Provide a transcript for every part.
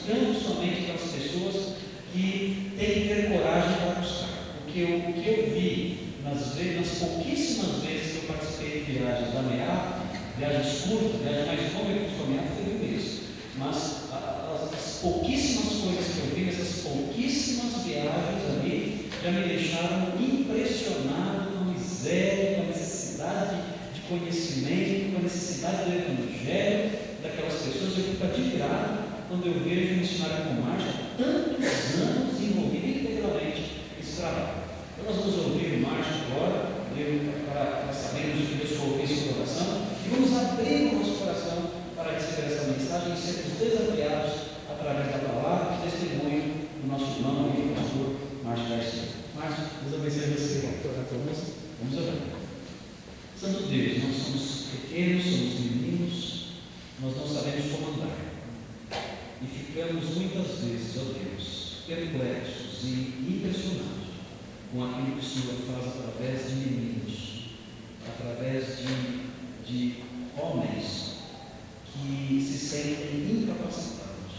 buscando somente aquelas pessoas que têm que ter coragem para buscar. Porque o que eu vi nas pouquíssimas vezes que eu participei de viagens da MEAP, viagens curtas, viagens mais longas que eu caminhava, teve isso. Mas as pouquíssimas coisas que eu vi nessas pouquíssimas viagens ali já me deixaram impressionado com a miséria, com a necessidade de conhecimento, com a necessidade do Evangelho daquelas pessoas. Eu fico admirado quando eu vejo o missionário como Márcio há tantos anos envolvido integralmente nesse trabalho. Então nós vamos ouvir o Márcio agora, para sabermos que Deus colocou isso no coração, e vamos abrir o nosso coração para receber essa mensagem e sermos desafiados através da palavra e testemunho do nosso irmão e pastor Márcio Garcia. Márcio, Deus abençoe você. Vamos orar. Santo Deus, nós somos pequenos, somos meninos, nós não sabemos como andar. E ficamos muitas vezes, ó Deus, perplexos e impressionados com aquilo que o Senhor faz através de meninos, através de homens que se sentem incapacitados,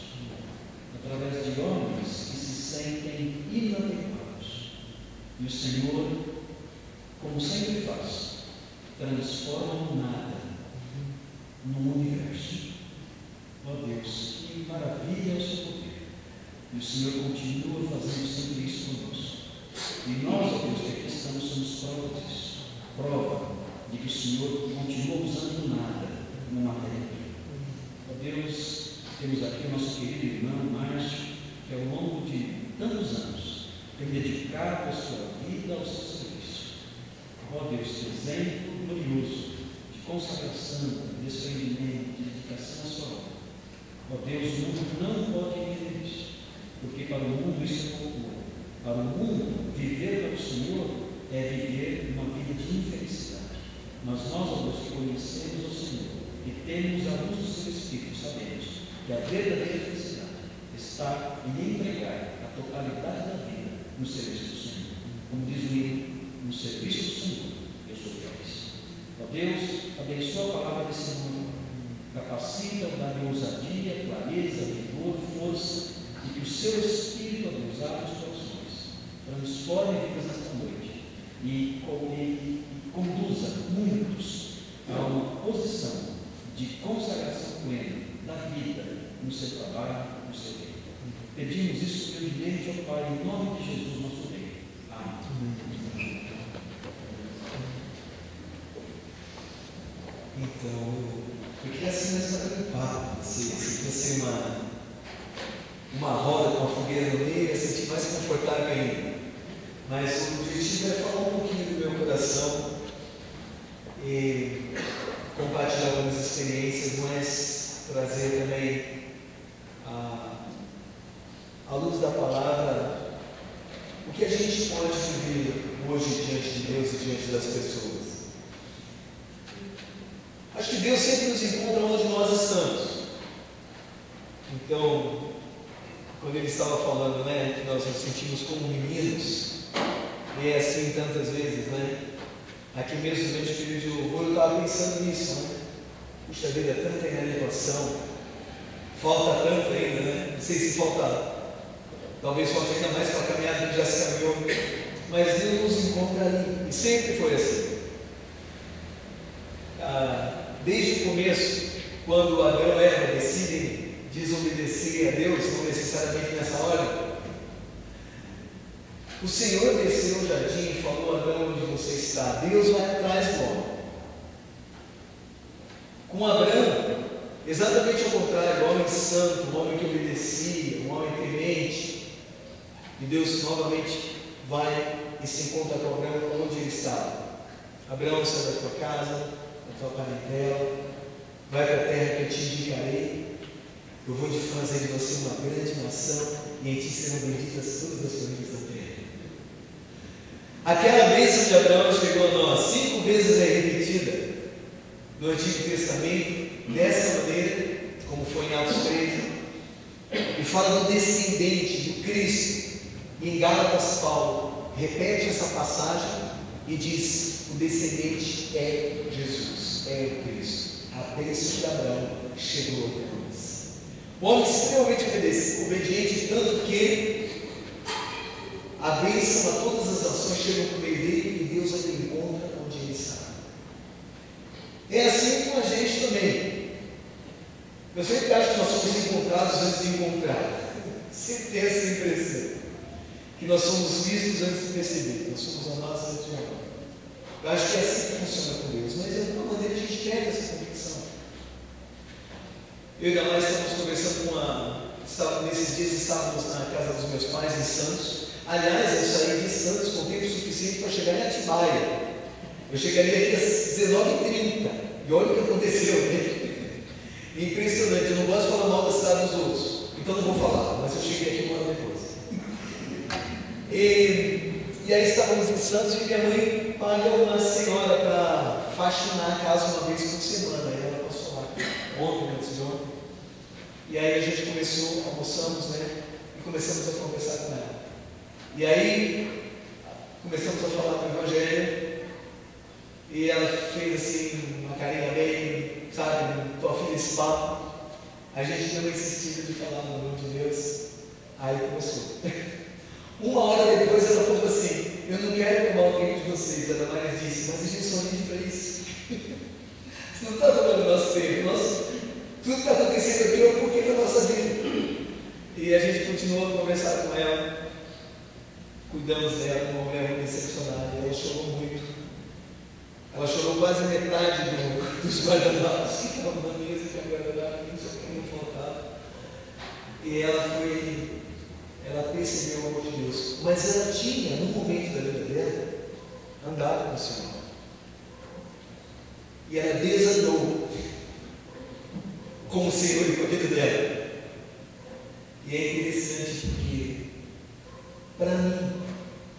através de homens que se sentem inadequados. E o Senhor, como sempre faz, transforma o nada no universo. Ó Deus, que maravilha é o seu poder. E o Senhor continua fazendo sempre isso conosco. E nós, ó Deus, que aqui estamos, somos prova disso. Prova de que o Senhor continua usando o nada como matéria-prima. Ó Deus, temos aqui o nosso querido irmão Márcio, que ao longo de tantos anos tem dedicado a sua vida ao seu serviço. Ó Deus, que exemplo glorioso de consagração, de desprendimento, de dedicação à sua obra. Ó Deus, o mundo não pode viver isso, porque para o mundo isso é loucura. Para o mundo, viver para o Senhor é viver uma vida de infelicidade. Mas nós, ó Deus, que conhecemos o Senhor e temos a luz do seu Espírito, sabemos que a verdadeira felicidade está em entregar a totalidade da vida no serviço do Senhor. Como diz o hino, no serviço do Senhor, eu sou feliz. Ó Deus, abençoa a palavra desse mundo, capacita, dá-lhe ousadia, clareza, vigor, força, e que o seu Espírito, ó Deus, abra os corações, transforme vidas nesta noite e conduza muitos a uma posição de consagração plena da vida no seu trabalho, no seu reino. Pedimos isso humildemente ao Pai, em nome de Jesus, nosso Rei. Amém. Então, eu queria assim mais preocupado, se fosse uma roda com uma fogueira no meio, eu senti mais confortável ainda. Mas o objetivo é falar um pouquinho do meu coração e compartilhar algumas experiências, mas trazer também à luz da palavra o que a gente pode viver hoje diante de Deus e diante das pessoas. Acho que Deus sempre nos encontra onde nós estamos. Então, quando ele estava falando, que nós nos sentimos como meninos, e é assim tantas vezes, aqui mesmo durante o período de louvor eu estava pensando nisso, Puxa vida, tanta inadequação, falta tanto ainda, não sei se falta, talvez falta ainda mais para a caminhada que já se caminhou, mas Deus nos encontra ali, e sempre foi assim. Desde o começo, quando Adão e Eva decidem desobedecer a Deus, não necessariamente nessa hora, o Senhor desceu no jardim e falou: Adão, onde você está? Deus vai atrás do homem. Com Abraão, exatamente ao contrário, um homem santo, um homem que obedecia, um homem temente, e Deus novamente vai e se encontra com Abraão onde ele estava. Abraão, sai da tua casa, da tua parentela, vai para a terra que eu te indicarei. Eu vou te fazer de você uma grande nação, e em ti serão benditas todas as famílias da terra. Aquela bênção de Abraão chegou a nós, 5 vezes é repetida no Antigo Testamento, dessa maneira, como foi em Atos 13, e fala do descendente, do Cristo. E em Gálatas, Paulo repete essa passagem e diz: o descendente é Jesus, é o Cristo. A bênção de Abraão chegou até nós. Um homem extremamente obediente, tanto que a bênção a todas as nações chegam por meio dele e Deus o encontra onde ele está. É assim com a gente também. Eu sempre acho que nós somos encontrados antes de encontrar. Sempre tem essa impressão. Que nós somos vistos antes de perceber. Nós somos amados antes de amar. Eu acho que é assim que funciona com Deus. Mas de alguma maneira a gente perde essa convicção. Eu e a Damara estávamos conversando nesses dias estávamos na casa dos meus pais em Santos. Aliás, eu saí de Santos com tempo suficiente para chegar em Atibaia. Eu chegaria aqui às 19h30. E olha o que aconteceu, né? Impressionante, eu não gosto de falar mal da cidade dos outros. Então não vou falar, mas eu cheguei aqui um ano depois. E aí estávamos em Santos e minha mãe paga uma senhora para faxinar a casa uma vez por semana. Aí ela passou lá ontem, antes de ontem. E aí a gente começou, almoçamos, né? E começamos a conversar com ela. E aí começamos a falar do Evangelho. E ela fez assim, uma carinha bem, sabe, estou afim desse papo. A gente deu uma insistida de falar no nome de Deus. Aí começou. Uma hora depois ela falou assim: eu não quero tomar o tempo de vocês. A Damara disse: mas a gente só vive para isso. Você não está tomando o nosso tempo. Tudo que está acontecendo aqui é o porquê da nossa vida. E a gente continuou a conversar com ela. Cuidamos dela, uma mulher decepcionada. Ela chorou muito. Ela chorou quase metade dos guardanapos que estavam na mesa, que era guardanapo, não faltava. E ela percebeu o amor de Deus. Mas ela tinha, no momento da vida dela, andado com o Senhor. E ela desandou com o Senhor e com a vida dela. E é interessante porque, para mim,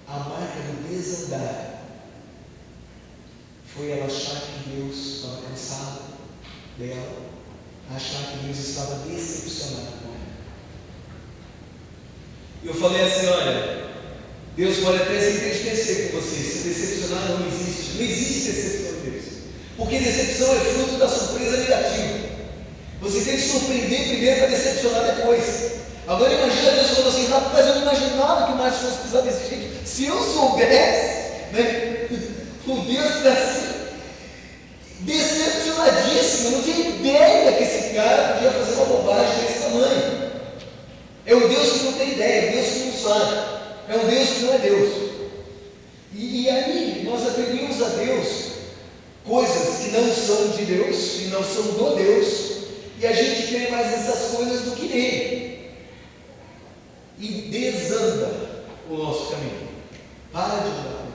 a marca do desandar foi ela achar que Deus estava cansado dela, achar que Deus estava decepcionado com ela. Eu falei assim: olha, Deus pode até se entristecer com você, se decepcionar não existe decepção de Deus, porque decepção é fruto da surpresa negativa. Você tem que surpreender primeiro para decepcionar depois. Agora imagina Deus falando assim: rapaz, eu não imaginava que o Márcio fosse precisar desse jeito. Se eu soubesse, né? O Deus está assim, decepcionadíssimo. Eu não tinha ideia que esse cara podia fazer uma bobagem desse tamanho. É um Deus que não tem ideia, é um Deus que não sabe, é um Deus que não é Deus. E aí nós atribuímos a Deus coisas que não são de Deus, e não são do Deus, e a gente crê mais nessas coisas do que nele. E desanda o nosso caminho. Para de andar.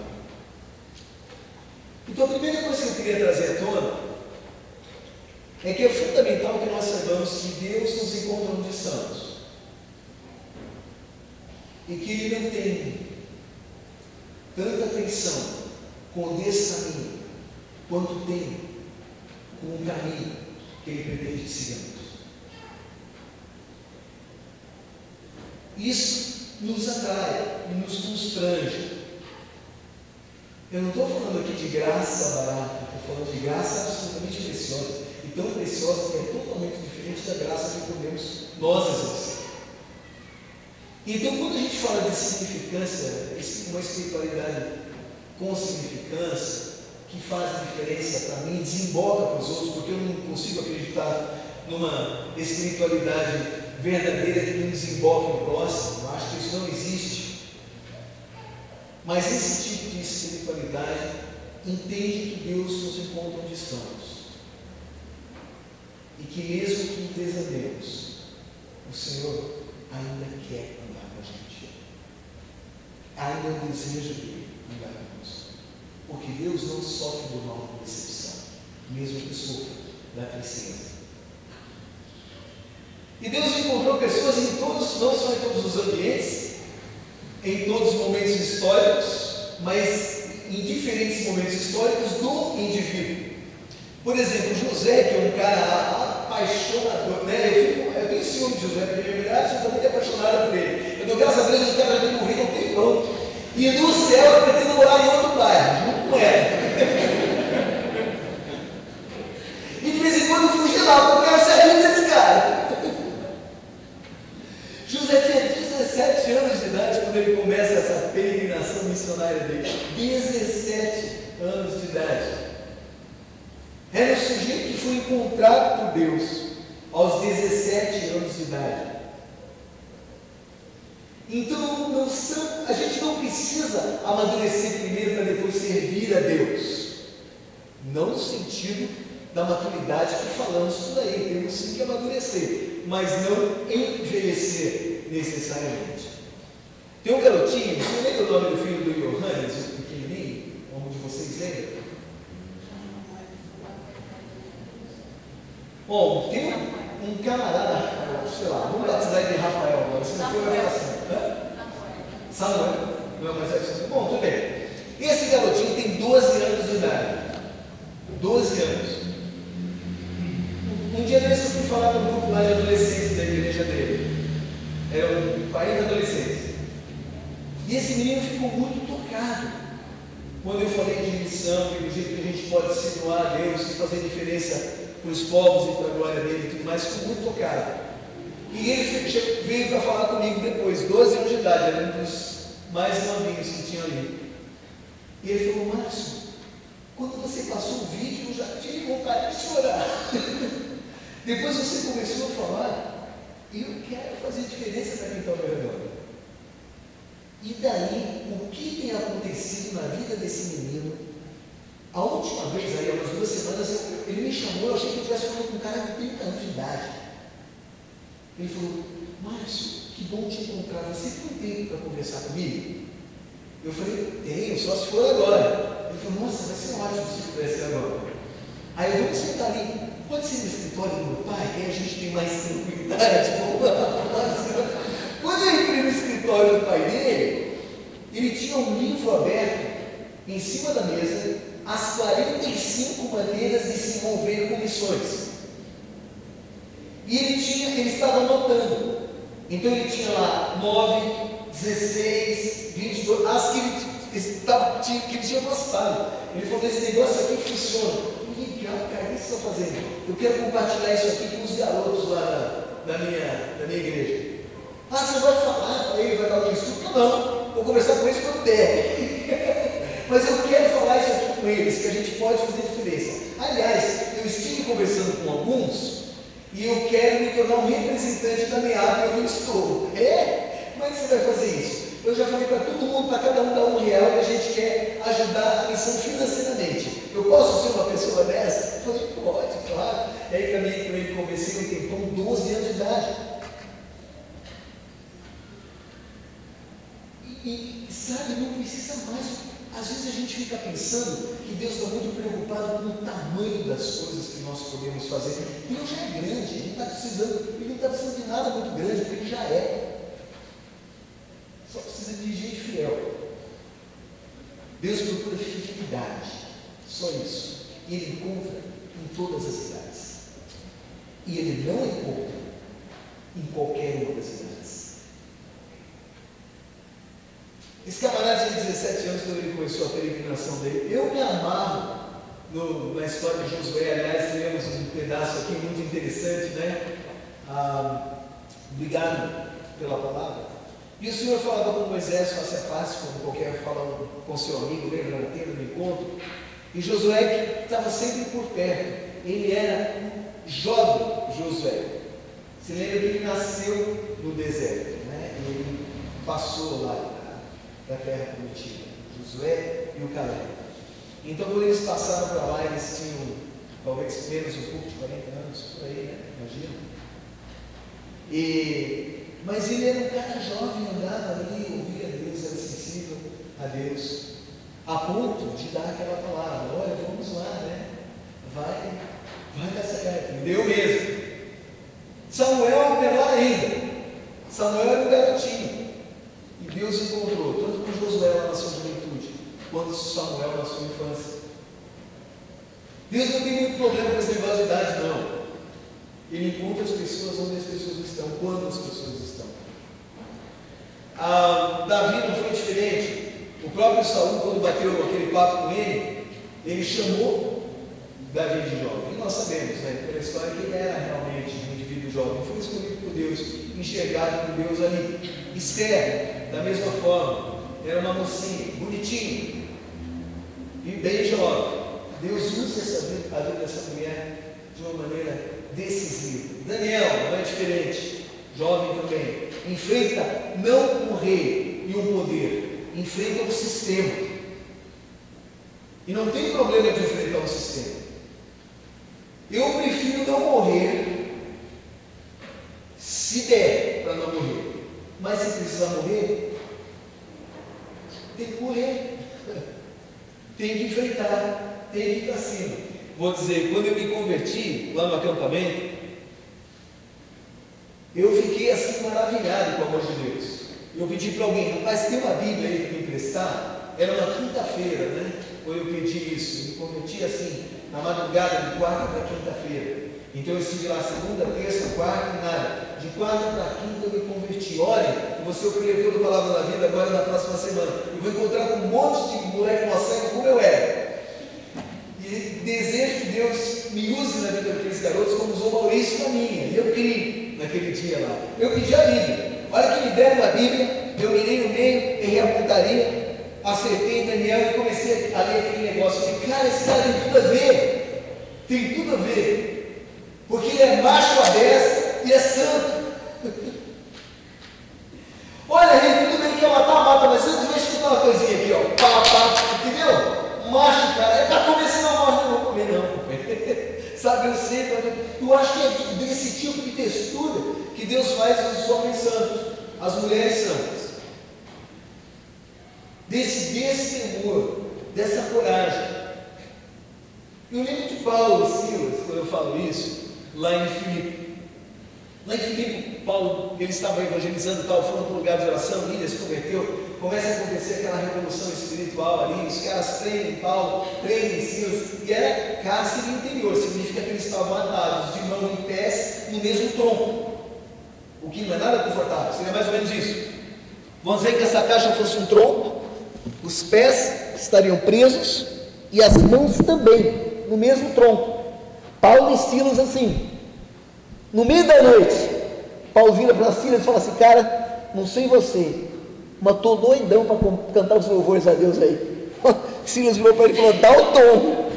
Então a primeira coisa que eu queria trazer à tona é que é fundamental que nós saibamos que Deus nos encontra onde estamos. E que Ele não tem tanta atenção com esse caminho, quanto tem com o caminho que Ele pretende que sigamos. Isso nos atrai e nos constrange. Eu não estou falando aqui de graça barata, estou falando de graça absolutamente preciosa, e tão preciosa que é totalmente diferente da graça que podemos nós exercer. Então, quando a gente fala de significância, uma espiritualidade com significância, que faz diferença para mim, desemboca para os outros, porque eu não consigo acreditar numa espiritualidade verdadeira que não desemboca no próximo. Eu acho que isso não existe. Mas esse tipo de espiritualidade entende que Deus nos encontra onde estamos. E que mesmo que desandemos, o Senhor ainda quer andar com a gente. Ainda é o desejo dele andar conosco. Porque Deus não sofre do mal por decepção, mesmo que sofra da tristeza. E Deus encontrou pessoas em todos, não só em todos os ambientes, em todos os momentos históricos, mas em diferentes momentos históricos do indivíduo. Por exemplo, José, que é um cara apaixonador, né? Eu tenho ciúme de José, porque minha mulher é absolutamente apaixonada por ele. Eu dou graças a Deus que o cara já morrer, não tem pão. E no céu eu pretendo morar em outro bairro, junto com ela. E de vez em quando eu fugi lá, porque eu quero ser amigo desse cara. ele começa essa peregrinação missionária dele. 17 anos de idade. Era um sujeito que foi encontrado por Deus aos 17 anos de idade. Então, a gente não precisa amadurecer primeiro para depois servir a Deus. Não no sentido da maturidade que falamos por aí. Temos sim que amadurecer, mas não envelhecer necessariamente. Tem um garotinho, você lembra o nome do filho do Johannes, o pequenininho? Como de vocês lembram? Bom, tem um camarada, sei lá, vamos batizar ele de Rafael agora, se não for vai falar assim. Samuel, não é mais assim. Bom, tudo bem. Esse garotinho tem 12 anos de idade. 12 anos. Um dia desse eu fui falar no grupo lá de adolescentes da igreja dele. Eram 40 adolescentes. E esse menino ficou muito tocado quando eu falei de missão e do jeito que a gente pode se doar a Deus e fazer diferença para os povos e para a glória dele e tudo mais. Ficou muito tocado. E ele veio para falar comigo depois, 12 anos de idade, era um dos mais novinhos que tinha ali. E ele falou: Márcio, quando você passou o vídeo, eu já tive vontade de chorar. Depois você começou a falar, e eu quero fazer diferença para quem está ao meu redor. E daí, o que tem acontecido na vida desse menino? A última vez, aí, há umas 2 semanas, ele me chamou, eu achei que eu estivesse falando com um cara de 30 anos de idade. Ele falou: Márcio, que bom te encontrar, você tem um tempo para conversar comigo? Eu falei: tenho, só se for agora. Ele falou: nossa, vai ser ótimo se pudesse agora. Aí eu vou sentar ali, pode ser no escritório do meu pai, que aí a gente tem mais tranquilidade. Quando eu entrei no escritório do pai dele, ele tinha um livro aberto em cima da mesa, as 45 maneiras de se envolver com missões. E ele estava anotando. Então ele tinha lá 9, 16, 22, as que ele tinha gostado. Ele falou: esse negócio aqui funciona. Legal, cara, o que você está fazendo? Eu quero compartilhar isso aqui com os garotos lá da minha igreja. Ah, você vai falar para ele, vai dar um estudo? Não, vou conversar com eles quando der. Mas eu quero falar isso aqui com eles, que a gente pode fazer diferença. Aliás, eu estive conversando com alguns e eu quero me tornar um representante da MEAP, eu não estou. Como é que você vai fazer isso? Eu já falei para todo mundo, para cada um dar R$1 que a gente quer ajudar a missão financeiramente. Eu posso ser uma pessoa dessa? Eu falei: pode, claro. E aí caminhei com ele, conversei um tempão, 12 anos de idade. E sabe, não precisa mais. Às vezes a gente fica pensando que Deus está muito preocupado com o tamanho das coisas que nós podemos fazer. Deus já é grande, ele não está precisando de nada muito grande, porque ele já é. Só precisa de gente fiel. Deus procura fidelidade, só isso. E Ele encontra em todas as cidades. E Ele não encontra em qualquer uma das cidades. Esse camarada tinha 17 anos quando ele começou a peregrinação dele. Eu me amarro na história de Josué. Aliás, temos um pedaço aqui muito interessante, né? Obrigado pela palavra. E o Senhor falava com Moisés face a face, como qualquer fala com seu amigo, lembra na tenda do encontro? E Josué, que estava sempre por perto, ele era um jovem Josué. Se lembra que ele nasceu no deserto, né? E ele passou lá da terra prometida, Josué e o Caleb. Então, quando eles passaram para lá, eles tinham talvez menos um pouco de 40 anos, por aí, né? Imagina. Mas ele era um cara jovem, andava ali, ouvia Deus, era sensível a Deus, a ponto de dar aquela palavra: olha, vamos lá, né? Vai dar certo. E deu mesmo. Samuel é menor ainda. Samuel era um garotinho. E Deus encontrou, tanto com Josué na sua juventude, quanto Samuel na sua infância. Deus não tem muito problema com esse negócio de idade, não. Ele encontra as pessoas onde as pessoas estão, quando as pessoas estão. Davi não foi diferente. O próprio Saul, quando bateu aquele papo com ele chamou Davi de jovem. E nós sabemos, né, pela história, que ele era realmente um indivíduo aquele jovem, foi escolhido por Deus, enxergado por Deus ali. Esther, da mesma forma, era uma mocinha, bonitinha, e bem jovem. Deus usa a vida dessa mulher de uma maneira decisiva. Daniel não é diferente, jovem também, enfrenta não o rei e o poder, enfrenta o sistema. E não tem problema de enfrentar o sistema. Eu prefiro não morrer, se der para não morrer. Mas se precisar morrer, tem que morrer. Tem que enfrentar, tem que ir para cima. Vou dizer, quando eu me converti lá no acampamento, eu fiquei assim maravilhado com o amor de Deus. Eu pedi para alguém, rapaz, tem uma Bíblia aí para me emprestar? Era uma quinta-feira, né? Ou eu pedi isso, me converti assim, na madrugada de quarta para quinta-feira. Então eu estive lá segunda, terça, quarta e nada. De quarta para quinta eu me converti. Olha, eu vou ser o pregador da Palavra da Vida agora na próxima semana. Eu vou encontrar com um monte de moleque moceco como eu era. E desejo que Deus me use na vida daqueles garotos como usou Maurício na minha. E eu criei naquele dia lá. Eu pedi a Bíblia. Olha que me deram a Bíblia, eu mirei no meio, errei a pontaria, acertei em Daniel e comecei a ler aquele negócio. Eu falei, cara, esse cara tem tudo a ver. Tem tudo a ver. Porque ele é macho à beça e é santo. Olha, rei, tudo bem que quer matar, mata, mas antes vai escutar uma coisinha aqui, ó. Pá, pá, entendeu? Macho, cara, é para comer, senão morre, não vou comer, não. Sabe, eu sei, eu acho que é desse tipo de textura que Deus faz os homens santos, as mulheres santas. Desse temor, dessa coragem. Eu lembro de Paulo e Silas, quando eu falo isso, lá em Filipe. Lá em Filipe, Paulo, ele estava evangelizando, foram para um lugar de oração, Lídia se converteu, começa a acontecer aquela revolução espiritual ali, os caras treinem Paulo, treinem Silas, e era cárcere interior, significa que eles estavam atados de mão e pés no mesmo tronco, o que não é nada confortável, seria mais ou menos isso. Vamos dizer que essa caixa fosse um tronco, os pés estariam presos e as mãos também, no mesmo tronco. Paulo e Silas assim. No meio da noite, Paulo vira para Silas e fala assim, cara, não sei você, mas estou doidão para cantar os louvores a Deus aí. Silas virou para ele e falou, dá o tom.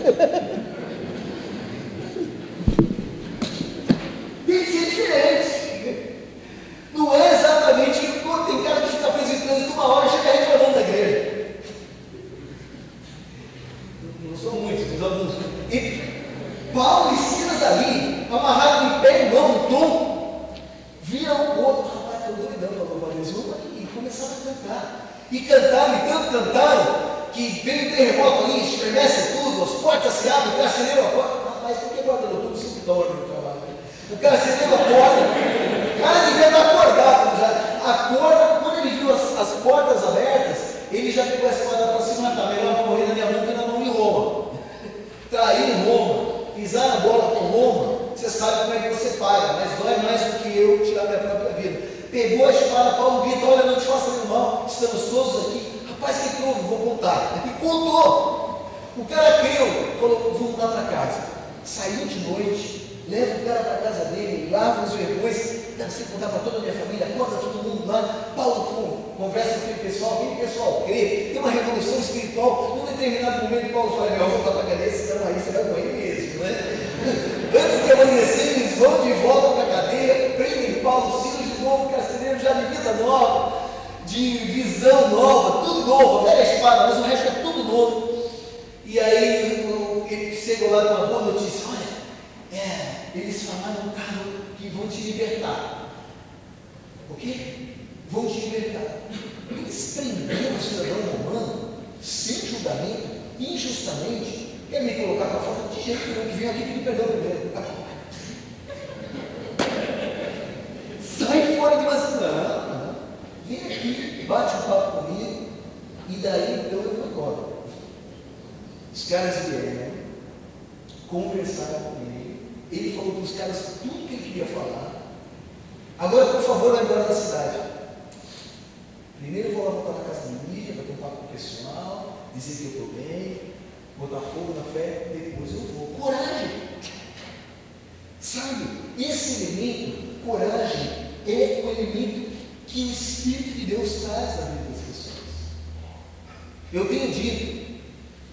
Tem que ser diferente. Não é exatamente, tem cara que fica preso em trânsito uma hora e chega reclamando da igreja. Não são muitos, mas alguns. E Paulo e Silas ali, amarrado em pé e mão, no tom, viram o outro, rapaz, estou doidão para louvar Deus, vamos aqui, e começaram a cantar. E cantaram, e tanto cantaram, que veio um terremoto ali, estremece tudo, as portas se abrem, o carcereiro acorda. Rapaz, por que guarda tudo sempre dorme no trabalho? O carcereiro acorda, o cara devia estar acordado já. Acorda, quando ele viu as portas abertas, ele já pegou a espada para se matar, melhor para morrer na minha mão que na mão de Roma. Trair Roma. Pisar na bola com Roma, você sabe como é que você paga, mas dói mais do que eu tirar minha própria vida. Pegou a espada, Paulo grita, olha, não te faça nenhum mal, estamos todos aqui. Rapaz, que trouxe, vou contar. E contou. O cara creu, falou, vou voltar para casa. Saiu de noite, leva o cara para casa dele, lava os vergões, dá você contar para toda a minha família, acorda todo mundo lá. Paulo conversa com aquele pessoal crê, tem uma revolução espiritual. Num determinado momento, Paulo fala, eu vou voltar para a cadeia, senão aí você vai morrer mesmo, né? Antes de amanhecer, eles vão de volta para a cadeia, prendem Paulo, Silas de novo, carcereiro já de vida nova, de visão nova, tudo novo, velha espada, mas o resto é tudo novo. E aí ele chegou lá com uma boa notícia, olha, eles falaram, cara, que vão te libertar. O quê? Vão te libertar. Eles prenderam o cidadão romano, sem julgamento, injustamente. Quer me colocar para fora? De jeito nenhum, que vem aqui pedir perdão primeiro. Sai fora de você. Não. Vem aqui, bate um papo comigo, e daí então eu vou embora. Os caras vieram, conversaram comigo. Ele falou para os caras tudo que ele queria falar. Agora, por favor, vai embora da cidade. Primeiro eu vou lá voltar para casa da Lídia, para ter um papo com o pessoal, dizer que eu estou bem, botar fogo na fé, depois eu vou. Coragem! Sabe, esse elemento coragem é um elemento que o Espírito de Deus traz na vida das pessoas. Eu tenho dito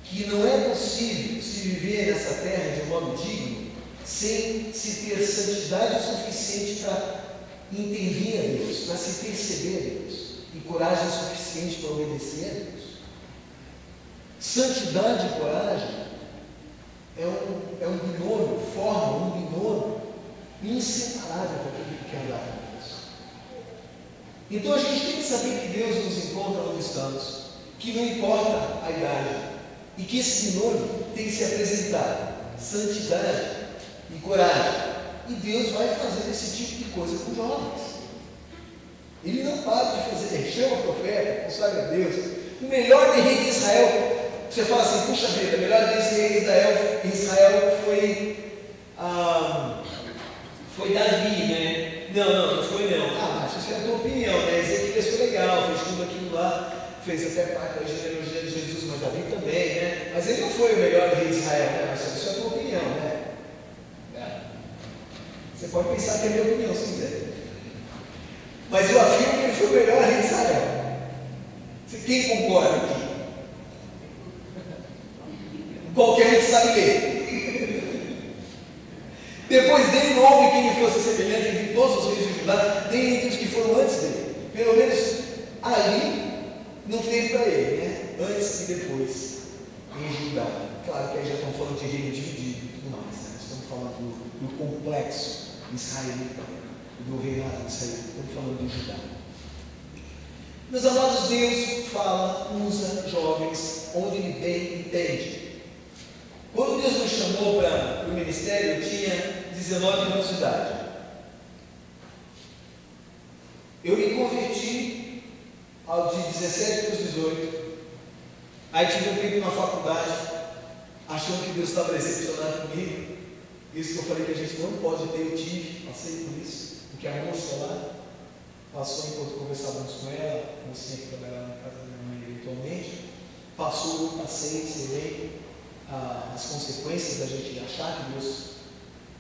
que não é possível se viver nessa terra de um modo digno sem se ter santidade suficiente para entender a Deus, para se perceber a Deus, e coragem suficiente para obedecer a Deus. Santidade e coragem é um binômio, forma um binômio inseparável para aquele que quer andar com Deus. Então a gente tem que saber que Deus nos encontra onde estamos, que não importa a idade, e que esse binômio tem que se apresentar, santidade e coragem. E Deus vai fazer esse tipo de coisa com jovens. Ele não para de fazer, ele chama o profeta, consagra a Deus. O melhor rei de Israel, você fala assim, puxa vida, o melhor rei de Israel foi Davi, né? Não foi não. Mas isso é a tua opinião, né? Ezequias foi legal, fez tudo aquilo lá, fez até parte da genealogia de Jesus, mas Davi também, né? Mas ele não foi o melhor rei de Israel, né? Mas isso é a tua opinião, né? Você pode pensar que é a minha opinião, se quiser. Mas eu afirmo que ele foi o melhor rei de Israel. Quem concorda aqui? Qualquer um que sabe ler. Depois dele não houve quem lhe fosse semelhante entre todos os reis de Judá, nem entre os que foram antes dele. Pelo menos ali não teve para ele, né? Antes e depois em Judá. Claro que aí já estão falando de reino dividido e tudo mais, né? Estamos falando do complexo israelita, do reinado de Israel. Estamos falando de Judá. Meus amados, Deus fala, usa jovens onde Ele bem entende. Quando Deus me chamou para o ministério, eu tinha 19 anos de idade. Eu me converti ao de 17 para os 18. Aí tive um tempo na faculdade, achando que Deus estava decepcionado comigo. Isso que eu falei que a gente não pode ter, eu tive, passei por isso. Porque a moça lá passou enquanto conversávamos com ela, a mocinha que trabalhava na casa da minha mãe eventualmente, passou, eu passei, serei as consequências da gente achar que Deus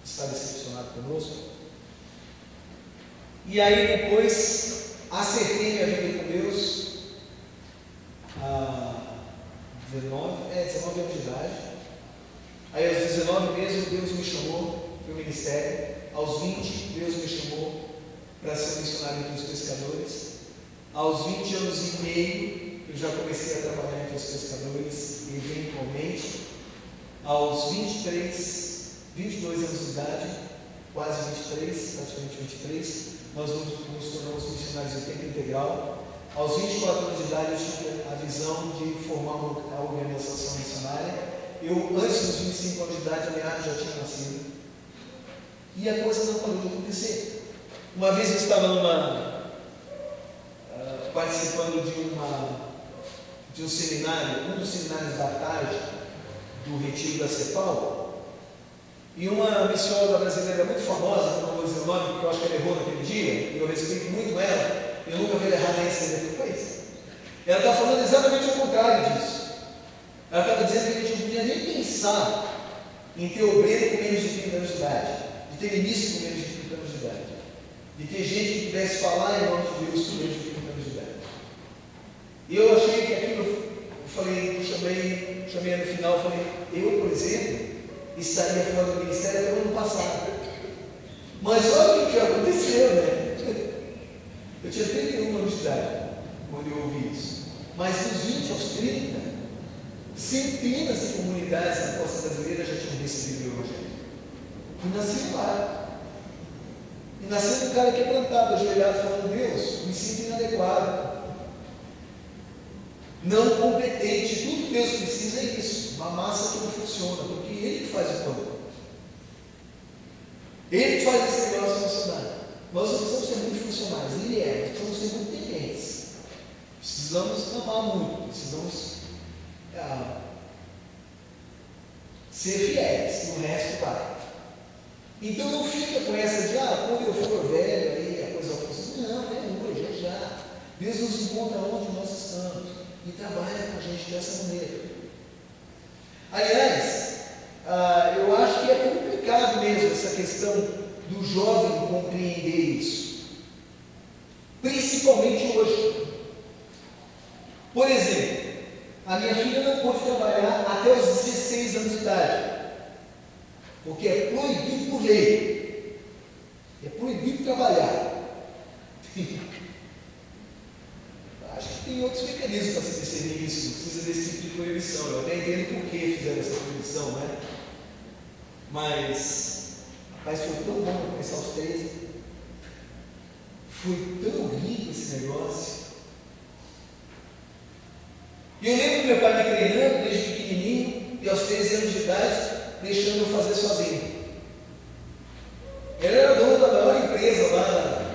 está decepcionado conosco. E aí depois acertei minha vida com Deus a 19 anos de idade. Aí aos 19 meses Deus me chamou para o ministério. Aos 20 Deus me chamou para ser missionário entre os pescadores. Aos 20 anos e meio eu já comecei a trabalhar entre os pescadores eventualmente. Aos 22 anos de idade, quase 23, praticamente 23, nós nos tornamos missionários de tempo integral. Aos 24 anos de idade eu tive a visão de formar uma organização missionária. Antes dos 25 anos de idade, a Leandro já tinha nascido. E a coisa não parou de acontecer. Uma vez eu estava participando de um seminário, um dos seminários da tarde, do retiro da CEPAL, e uma missióloga brasileira muito famosa, não vou dizer o nome, porque eu acho que ela errou naquele dia, e eu respeito muito ela, eu nunca vi ela errar nem essa coisa. Ela está falando exatamente o contrário disso. Ela estava dizendo que a gente não podia nem pensar em ter obreiro com menos de 30 anos de idade, de ter ministro com menos de 30 anos de idade, de ter gente que pudesse falar em nome de Deus com menos de 30 anos de idade. E eu achei que aquilo, eu falei, chamei no final, falei, eu, por exemplo, estaria fora do ministério até o ano passado. Mas olha o que aconteceu, né? Eu tinha 31 anos de idade quando eu ouvi isso. Mas dos 20 aos 30, centenas de comunidades na costa brasileira já tinham recebido o Evangelho. E nasceu lá. E nasceu um cara que é plantado, ajoelhado, falando, Deus, me sinto inadequado, não competente. Tudo que Deus precisa é isso, uma massa que não funciona, porque Ele que faz o pão. Ele que faz esse negócio funcionar. Nós não precisamos ser muito funcionais, Ele é, nós precisamos ser muito dependentes. Precisamos amar muito, precisamos ser fiéis, e o resto vai. Então não fica com essa de, quando eu for velho, aí a coisa vai funcionar. Não, é hoje, já. Deus nos encontra onde nós estamos e trabalha com a gente dessa maneira. Aliás, eu acho que é complicado mesmo essa questão do jovem compreender isso. Principalmente hoje. Por exemplo, a minha filha não pôde trabalhar até os 16 anos de idade, porque é proibido por lei. É proibido trabalhar. Acho que tem outros mecanismos para se discernir isso, não precisa desse tipo de proibição. Eu até entendo por que fizeram essa proibição, né? Mas foi tão bom começar aos 13. Foi tão rico esse negócio. E eu lembro do meu pai me treinando desde pequenininho e aos 13 anos de idade, deixando eu fazer sozinho. Ele era dono da maior empresa lá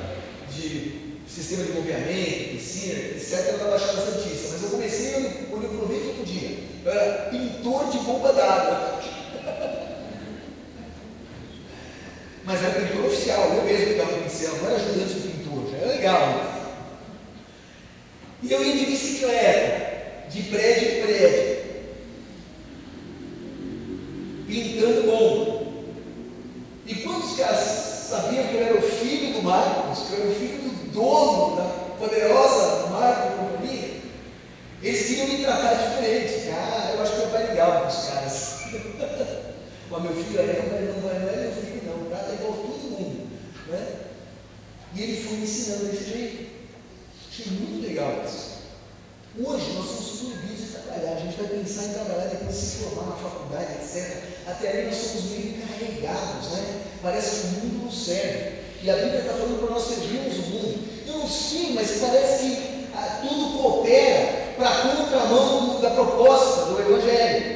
de sistema de bombeamento, piscina, etc., da Baixada Santista. Mas eu comecei quando eu provei que eu podia. Eu era pintor de bomba d'água. Mas era pintor oficial, eu mesmo pegava o pincel, não era ajudante de pintor, já era legal. E eu ia de bicicleta, de prédio em prédio, pintando bomba. E quando os caras sabiam que eu era o filho do Marcos, que eu era o filho do dono da poderosa marca da companhia, eles queriam me tratar diferente. Ah, eu acho que meu pai ligava para os caras. Mas meu filho não é meu filho não, trata igual todo mundo, né? E ele foi me ensinando desse jeito. Achei muito legal isso. Hoje nós somos proibidos de trabalhar, a gente vai pensar em trabalhar depois de se formar na faculdade, etc. Até ali nós somos meio carregados, né? Parece que o mundo não serve. E a Bíblia está falando para nós servirmos o mundo. Eu não sei, mas parece que tudo coopera para a contramão da proposta do Evangelho.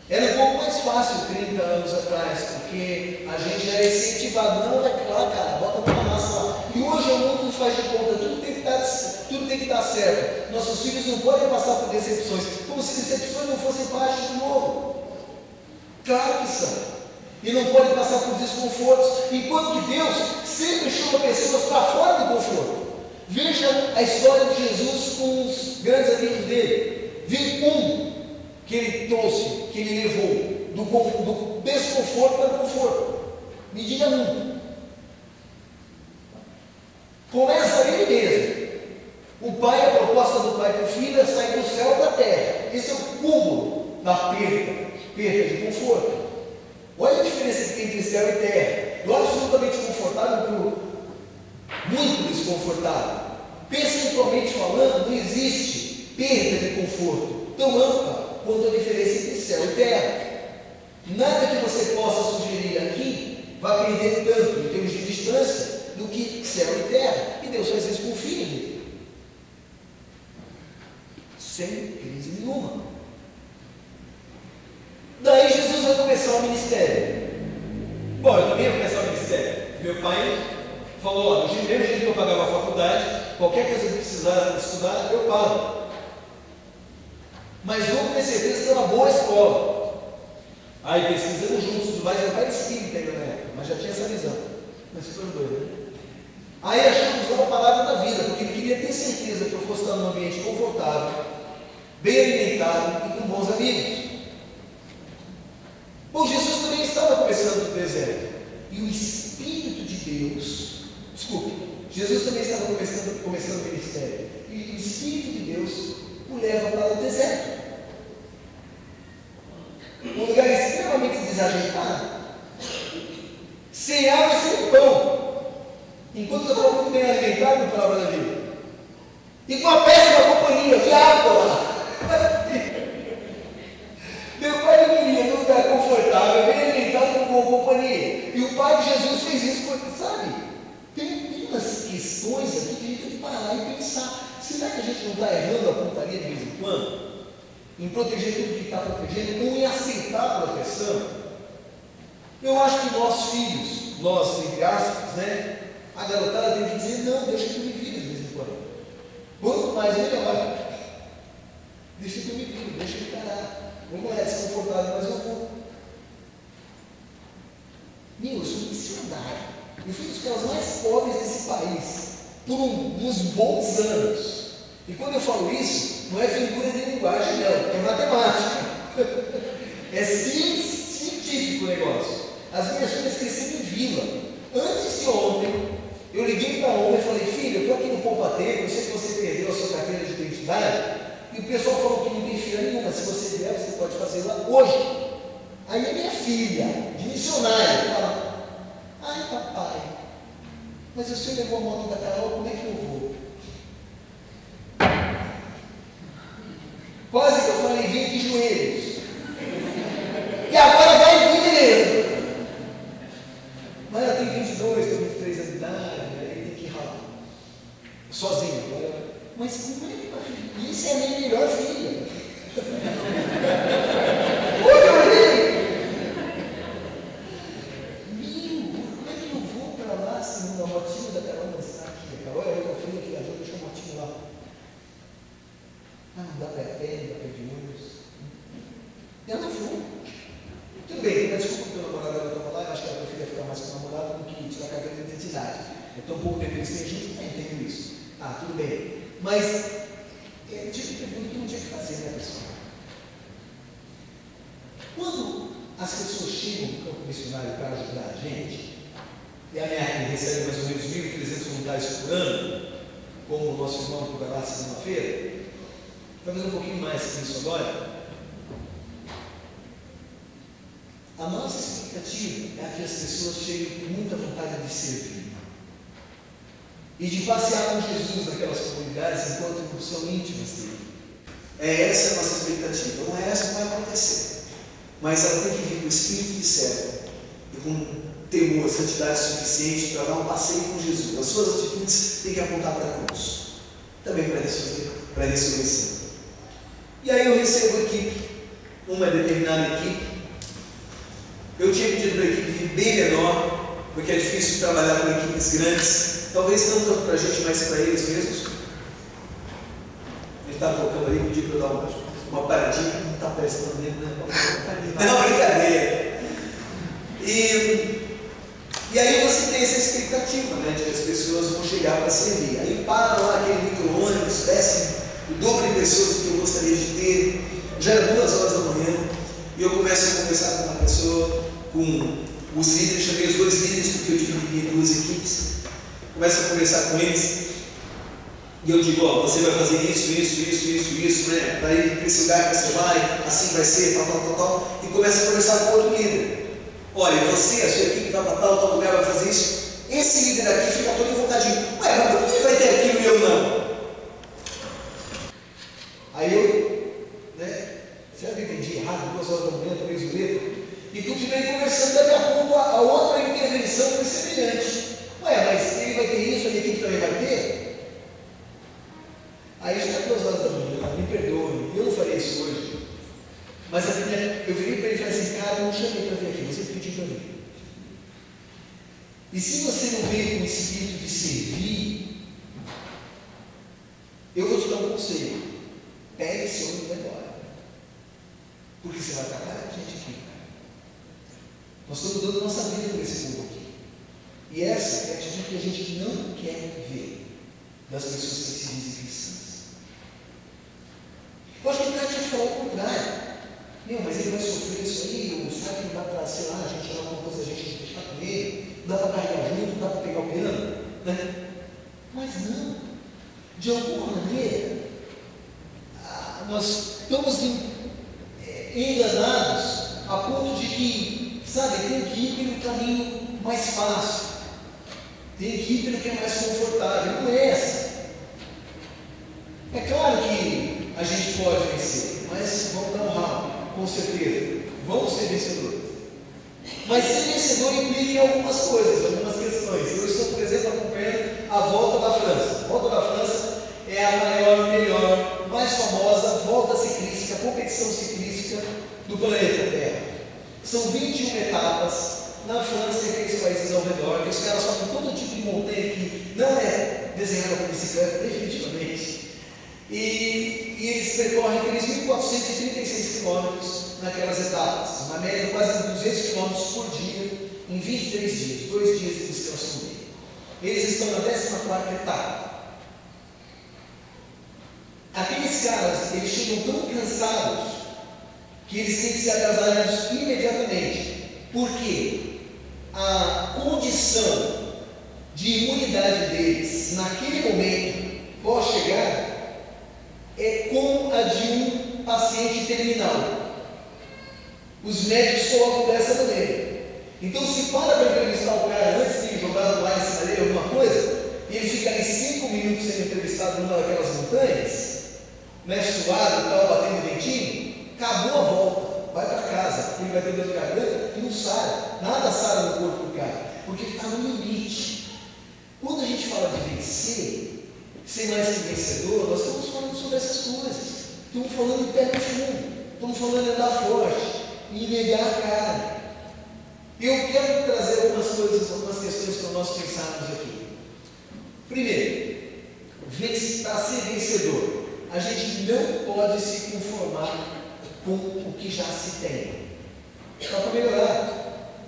Era um pouco mais fácil 30 anos atrás, porque a gente era incentivado, não, vai lá, cara, bota uma massa lá. E hoje o mundo faz de conta, tudo tem que estar certo. Nossos filhos não podem passar por decepções, como se decepções não fossem parte do novo. Claro que são. E não podem passar por desconfortos, enquanto que Deus sempre chama pessoas para fora do conforto. Veja a história de Jesus com os grandes amigos dele. Vi que ele trouxe, que ele levou do desconforto para o conforto. Me diga um. Começa ele mesmo. O pai, a proposta do pai para o filho é sair do céu para a terra. Esse é o cúmulo da perda de conforto. Olha a diferença que tem entre céu e terra. Do absolutamente confortável para o muito desconfortável. Percentualmente falando, não existe perda de conforto tão ampla quanto a diferença entre céu e terra. Nada que você possa sugerir aqui vai perder tanto em termos de distância do que céu e terra. E Deus faz isso com o filho dele. Sem crise nenhuma. Daí Jesus vai começar o ministério. Bom, eu também ia começar o ministério. Meu pai falou, do mesmo jeito que eu pagava a faculdade, qualquer coisa que precisar estudar, eu pago. Mas vamos ter certeza que é uma boa escola. Aí pesquisamos juntos, tudo mais, meu pai era espírita ainda na época, mas já tinha essa visão. Mas ficou doido, né? Aí achamos uma palavra da vida, porque ele queria ter certeza que eu fosse estar num ambiente confortável, bem alimentado e com bons amigos. Bom, Jesus também estava começando no deserto. E o Espírito de Deus, Jesus também estava começando o ministério. E o Espírito de Deus o leva para o deserto. Um lugar extremamente desajeitado, sem água e sem pão, enquanto eu estava muito bem alimentado na palavra da vida, e com uma péssima companhia de água lá. Meu pai não queria num lugar confortável, bem alimentado com boa companhia, e o pai de Jesus fez isso, sabe? Tem umas questões aqui que a gente tem que parar e pensar. Será que a gente não está errando a pontaria de vez em quando? Em proteger tudo que está protegendo, ou em aceitar a proteção? Eu acho que nós filhos, nós entre aspas, né? A garotada tem que dizer, não, deixa que eu me vire de vez em quando. Quanto mais melhor. Deixa que eu me vire, deixa eu parar. Vamos lá, é desconfortável, mas eu vou. Eu sou missionário. Eu fui um dos caras mais pobres desse país por uns bons anos. E quando eu falo isso, não é figura de linguagem, não, é matemática. É científico o negócio. As minhas filhas cresceram em vila. Antes de ontem, eu liguei para uma e falei: filha, eu estou aqui no Poupa Tempo, eu sei que você perdeu a sua carteira de identidade, e o pessoal falou que não tem filha nenhuma, se você vier, você pode fazer lá hoje. Aí a minha filha, de missionária, fala: ai papai, mas o senhor levou a moto da Carol, como é que eu vou? Quase que eu falei: vem de joelhos. E agora vai vir mesmo. Mas ela tem 22, tem 23 anos de idade, aí tem que ir ralar. Sozinha. Mas como é que vai vir? Isso é a minha melhor filha. Olha, eu olhei. Como é que eu vou para lá se a motinha da Carol não está aqui? A Carol é a outra filha que viajou, deixou a motinha lá. Ah, não dá para pé, não dá para de ônibus. Eu não fui. Tudo bem, mas desculpa que o namorado dela estava lá, eu acho que ela preferia ficar mais com o namorado do que tirar a carteira de identidade. É tão pouco tempo que eles têm juntos, eu entendo isso. Ah, tudo bem. Mas, eu tive pergunta que não tinha que fazer, né, pessoal? Quando as pessoas chegam no campo missionário para ajudar a gente, e a MR recebe mais ou menos 1.300 voluntários por ano, como o nosso irmão que vai lá segunda-feira, talvez um pouquinho mais que isso agora. A nossa expectativa é que as pessoas cheguem com muita vontade de servir e de passear com Jesus naquelas comunidades enquanto são íntimas dele. É essa a nossa expectativa. Não é essa que vai acontecer, mas ela tem que vir com o espírito de servo e com temor, santidade suficiente para dar um passeio com Jesus. As suas atitudes têm que apontar para a cruz, também para a ressurreição. E aí eu recebo a equipe, uma determinada equipe. Eu tinha pedido para a equipe vir bem menor, porque é difícil trabalhar com equipes grandes, talvez não tanto para a gente, mas para eles mesmos. Ele está tocando ali, pediu para eu dar uma paradinha, não está prestando mesmo, né? Não, brincadeira. E aí você tem essa expectativa, né, de que as pessoas vão chegar para servir. Aí param lá aquele micro-ônibus, descem o dobro de pessoas que eu gostaria de ter, já era 2 horas da manhã, e eu começo a conversar com uma pessoa, com os líderes, chamei os 2 líderes, porque eu dividi em 2 equipes, começo a conversar com eles, e eu digo: ó, você vai fazer isso, né, para ir para esse lugar que você vai, assim vai ser, tal, e começo a conversar com outro líder. Olha, você, a sua equipe vai para tal lugar, vai fazer isso. Esse líder aqui fica todo invocadinho: ué, mas por que ele vai ter aquilo e eu não? Aí eu, né, será que eu entendi errado? 2 horas da manhã, talvez o letra, e continuei conversando. Daqui a pouco a outra intervenção foi semelhante. Ué, mas ele vai ter isso, a minha equipe também vai ter? Aí já está 2 horas da manhã, me perdoe, eu não farei isso hoje. Mas eu virei para ele e falei assim: cara, eu não chamei para vir aqui, você pediu para vir. E se você não veio com o espírito de servir, eu vou te dar um conselho: pegue esse homem e vai embora, porque você vai atrapalhar a gente aqui. Nós estamos dando nossa vida para esse povo aqui, e essa é a atitude que a gente não quer ver das pessoas que se dizem cristãs. Eu acho que o cara tinha que falar o contrário. Não, mas ele vai sofrer isso aí, ou será que não dá para, sei lá, a gente tirar alguma coisa, a gente deixar com ele, dá para carregar junto, dá para pegar o piano, né? Mas não, de alguma maneira, nós estamos enganados a ponto de que, sabe, tem que ir pelo caminho mais fácil, tem que ir pelo que é mais confortável. Não é essa. É claro que a gente pode vencer, mas vamos dar um ralo. Com certeza, vamos ser vencedores. Mas ser vencedor implica em algumas coisas, algumas questões. Eu estou, por exemplo, acompanhando a Volta da França. A Volta da França é a maior, melhor, mais famosa volta ciclística, competição ciclística do planeta Terra. São 21 etapas na França e aqueles países ao redor, que os caras fazem todo tipo de montanha que não é desenhada para bicicleta, definitivamente. E eles percorrem aqueles 1.436 quilômetros naquelas etapas, uma média de quase 200 quilômetros por dia, em 23 dias, 2 dias de descanso no meio. Eles estão na 14ª etapa. Aqueles caras, eles chegam tão cansados que eles têm que ser agasalhados imediatamente. Por quê? a condição de imunidade deles naquele momento, pós-chegada, é como a de um paciente terminal. Os médicos colocam dessa maneira. Então, se para entrevistar o cara antes de jogar no ar em cima dele alguma coisa, e ele fica ali 5 minutos sendo entrevistado numa daquelas montanhas, né, suado e tal, batendo ventinho, acabou a volta, vai para casa, ele vai ter dor de garganta e não sara, nada sara no corpo do cara, porque ele está no limite. Quando a gente fala de vencer, ser mais que vencedor, nós estamos falando sobre essas coisas, estamos falando de pé no fundo, estamos falando de andar forte, e negar a cara. Eu quero trazer algumas coisas, algumas questões para nós pensarmos aqui. Primeiro, para ser vencedor, a gente não pode se conformar com o que já se tem. Para melhorar,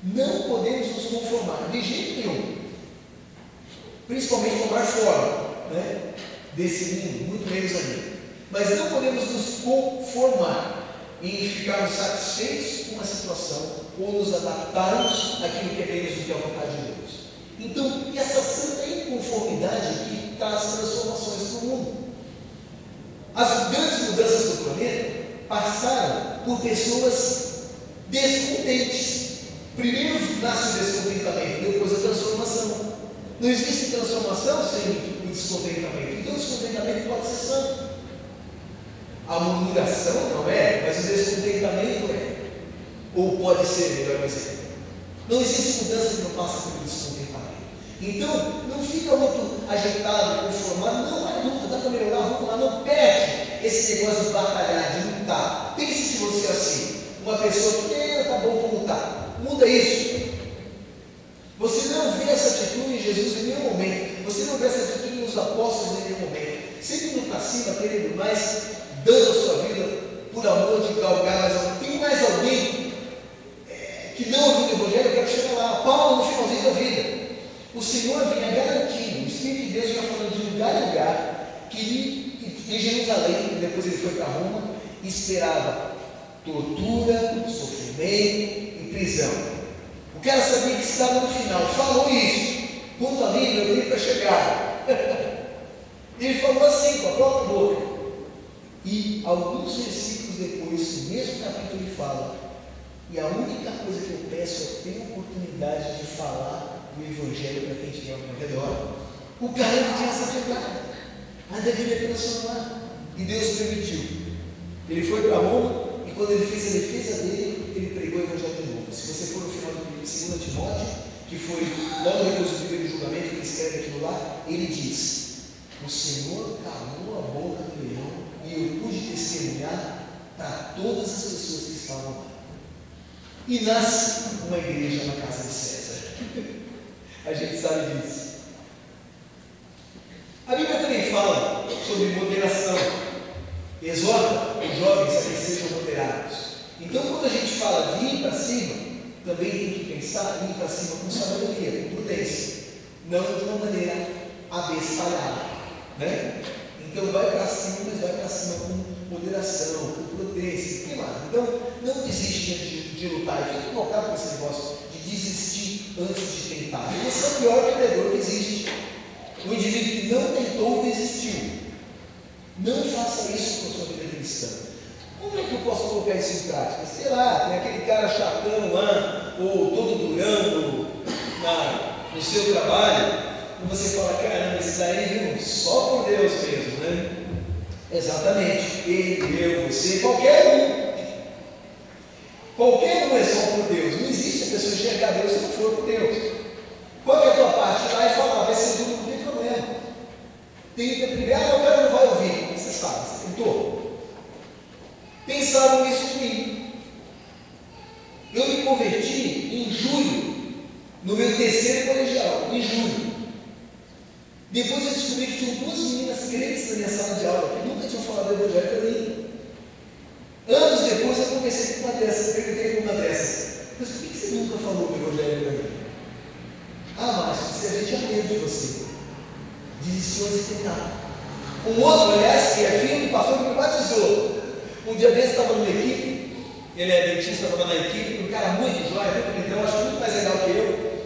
não podemos nos conformar de jeito nenhum, principalmente tomar fora, né, desse mundo, muito menos ainda. Mas não podemos nos conformar em ficarmos satisfeitos com a situação ou nos adaptarmos àquilo que é menos do que a vontade de Deus. Então, essa santa inconformidade que traz transformações para o mundo. As grandes mudanças do planeta passaram por pessoas descontentes. Primeiro nasce o descontentamento, depois a transformação. Não existe transformação sem o descontentamento. Então, o descontentamento pode ser santo. A murmuração não é, mas o descontentamento é. Ou pode ser, melhor dizer. Não existe mudança que não passa pelo descontentamento. Então, não fica muito agitado, conformado. Não vai luta, dá para melhorar, vamos lá. Não perde esse negócio de batalhar, de lutar. Pense se você é assim. Uma pessoa que tá bom para lutar. Muda isso. Você não vê essa atitude em Jesus em nenhum momento. Você não vê essa atitude nos apóstolos em nenhum momento. Sempre indo para cima, querendo mais, dando a sua vida por amor de galgar mais alguém. Tem mais alguém que não ouviu o Evangelho? Eu quero chegar lá. Paulo, no finalzinho da vida, o Senhor vinha garantindo, o Espírito de Deus vinha falando de lugar em lugar, que em Jerusalém, depois ele foi para Roma, esperava tortura, sofrimento e prisão. O cara sabia que estava no final, falou isso. Quanto a mim, meu tempo para chegar. E ele falou assim, com a própria boca. E alguns versículos depois, no mesmo capítulo, ele fala: e a única coisa que eu peço é ter oportunidade de falar do Evangelho para quem estiver ao meu redor. O cara não tinha essa pegada, mas deveria transformar. E Deus permitiu. Ele foi para Roma, e quando ele fez a defesa dele, ele pregou o Evangelho de novo. Se você for no final do livro de 2 Timóteo, que foi logo depois do primeiro julgamento, que ele escreve aquilo lá, ele diz: o Senhor calou a boca do leão, e eu pude testemunhar para todas as pessoas que estavam lá. E nasce uma igreja na casa de César. A gente sabe disso. A Bíblia também fala sobre moderação. Exorta os jovens a que sejam moderados. Então, quando a gente fala de ir para cima, também tem que pensar em ir para cima com sabedoria, com prudência, não de uma maneira abestalhada, né? Então vai para cima, mas vai para cima com moderação, com prudência, o que mais? Então não desiste de lutar. E fica colocado com esse negócio de desistir antes de tentar. Esse é o pior perdedor que existe. O indivíduo que não tentou, desistiu. Não faça isso com a sua vida cristã. Como é que eu posso colocar isso em prática? Sei lá, tem aquele cara chatão lá, ou todo durão no seu trabalho, e você fala: caramba, isso daí, só por Deus mesmo, né? Exatamente. Ele, eu, você, qualquer um. Qualquer um é só por Deus. Não existe a pessoa enxergar Deus se não for por Deus. Qual é a tua parte? Lá e falar, vai ser duro, não tem problema. Tenta primeiro, o cara não vai ouvir. Você sabe, você tentou. Pensaram isso em mim. Eu me converti em julho, no meu terceiro colegial, em julho. Depois eu descobri que tinham 2 meninas crentes na minha sala de aula, que nunca tinham falado do Evangelho para mim. Anos depois eu conversei com uma dessas, perguntei para uma dessas: mas por que você nunca falou do Evangelho para mim? Ah, Márcio, se a gente tinha medo de você. Desistiu antes de tentar. Um outro, aliás, que é filho do pastor que me batizou. Um dia desse estava numa equipe, ele é dentista, estava na equipe, um cara muito jóia, muito bonitão, acho muito mais legal que eu.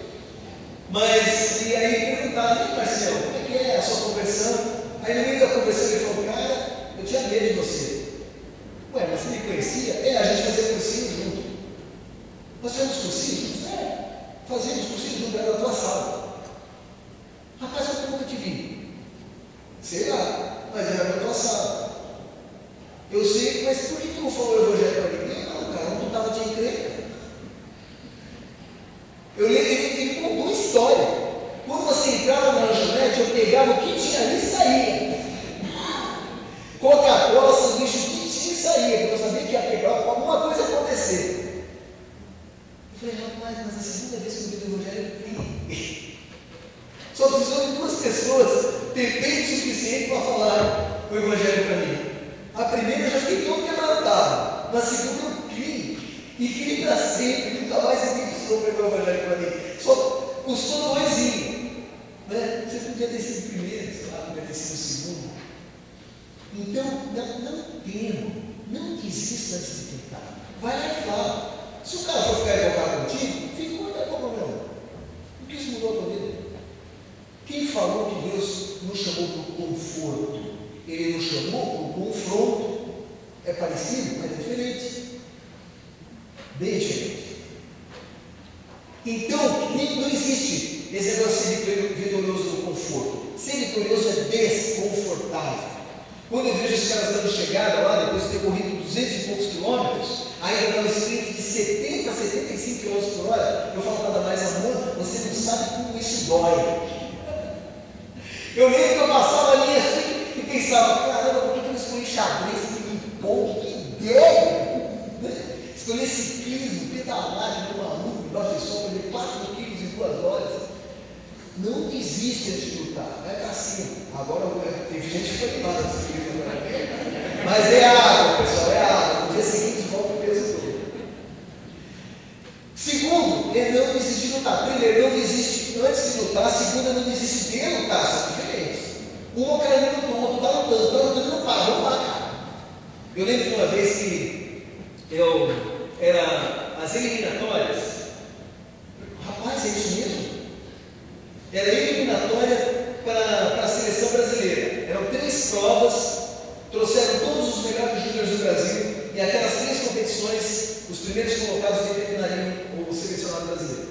Mas, e aí perguntaram, Marcelo, como é que é a sua conversão? Aí no meio da conversa ele falou, cara, eu tinha medo de você. Ué, mas você me conhecia? A gente fazia cursinho junto. Nós fizemos cursinho juntos? Fazíamos cursinho junto, era da tua sala. Rapaz, eu nunca te vi. Sei lá, mas era da tua sala. Eu sei, mas por que tu não falou o evangelho para ninguém? Não, cara, não estava de encrenca. Eu lembro, ele contou uma história. Quando você entrava na lanchonete, eu pegava o que tinha ali e saía. Coca-Cola, sanduíche, o que tinha e saía, porque eu sabia que ia pegar alguma coisa ia acontecer. Eu falei, rapaz, mas a segunda vez que eu vi o evangelho, só precisou de 2 pessoas ter tempo suficiente para falar o evangelho para mim. A primeira eu já fiquei todo quebrantado, na segunda eu criei, e criei para sempre, nunca mais ninguém precisou pegar o evangelho para mim. Só custou 2 dias. Né? Você podia ter sido o primeiro, sei lá, podia ter sido o segundo. Então, não tema, não desista antes de tentar. Vai lá e fala. Se o cara for ficar invocado contigo, fica com o problema. O que isso mudou a tua vida? Quem falou que Deus nos chamou para o conforto? Ele nos chamou para o confronto. É parecido, mas é diferente. Bem diferente. Então, não existe esse negócio de ser vitorioso no conforto. Ser vitorioso é desconfortável. Quando eu vejo os caras dando chegada lá, depois de ter corrido 200 e poucos quilômetros, ainda dando sprint de 70 a 75 km por hora, eu falo para mais amor, você não sabe como isso dói. Eu lembro que eu passava ali assim e pensava, caramba, por que eu escolhi xadrez, ping-pong, que ideia! Escolhi ciclismo, pedalagem, meu maluco, embaixo do sol, perder 4 quilos em 2 horas. Não desiste antes de lutar, vai para cima. Agora tem gente que foi animada nesse vídeo, mas é água, pessoal, é água. No dia seguinte volta o peso todo. Segundo, ele não desiste de lutar. Primeiro, não desiste antes de lutar. Segundo, ele não desiste de lutar, são diferentes. Um cara não lutou, o outro está lutando e não para, vamos lá, cara. Eu lembro de uma vez que era as eliminatórias. Rapaz, é isso mesmo? Era eliminatória para a seleção brasileira. Eram 3 provas, trouxeram todos os melhores júniores do Brasil, e aquelas 3 competições, os primeiros colocados determinariam o selecionado brasileiro.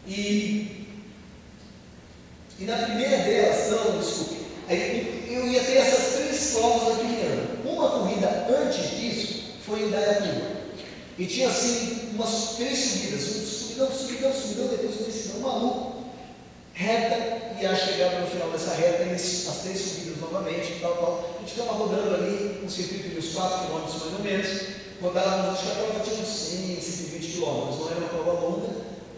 E na primeira delas, eu ia ter essas 3 provas naquele ano. Uma corrida antes disso foi em Dayatuba. E tinha assim umas 3 subidas, subidão, depois um decisão maluco, reta, e a chegada no final dessa reta, e as 3 subidas novamente, tal. A gente ficava rodando ali um circuito de uns 4 km mais ou menos, rodávamos, acho que a prova tinha uns 100, 120 km, não era uma prova longa,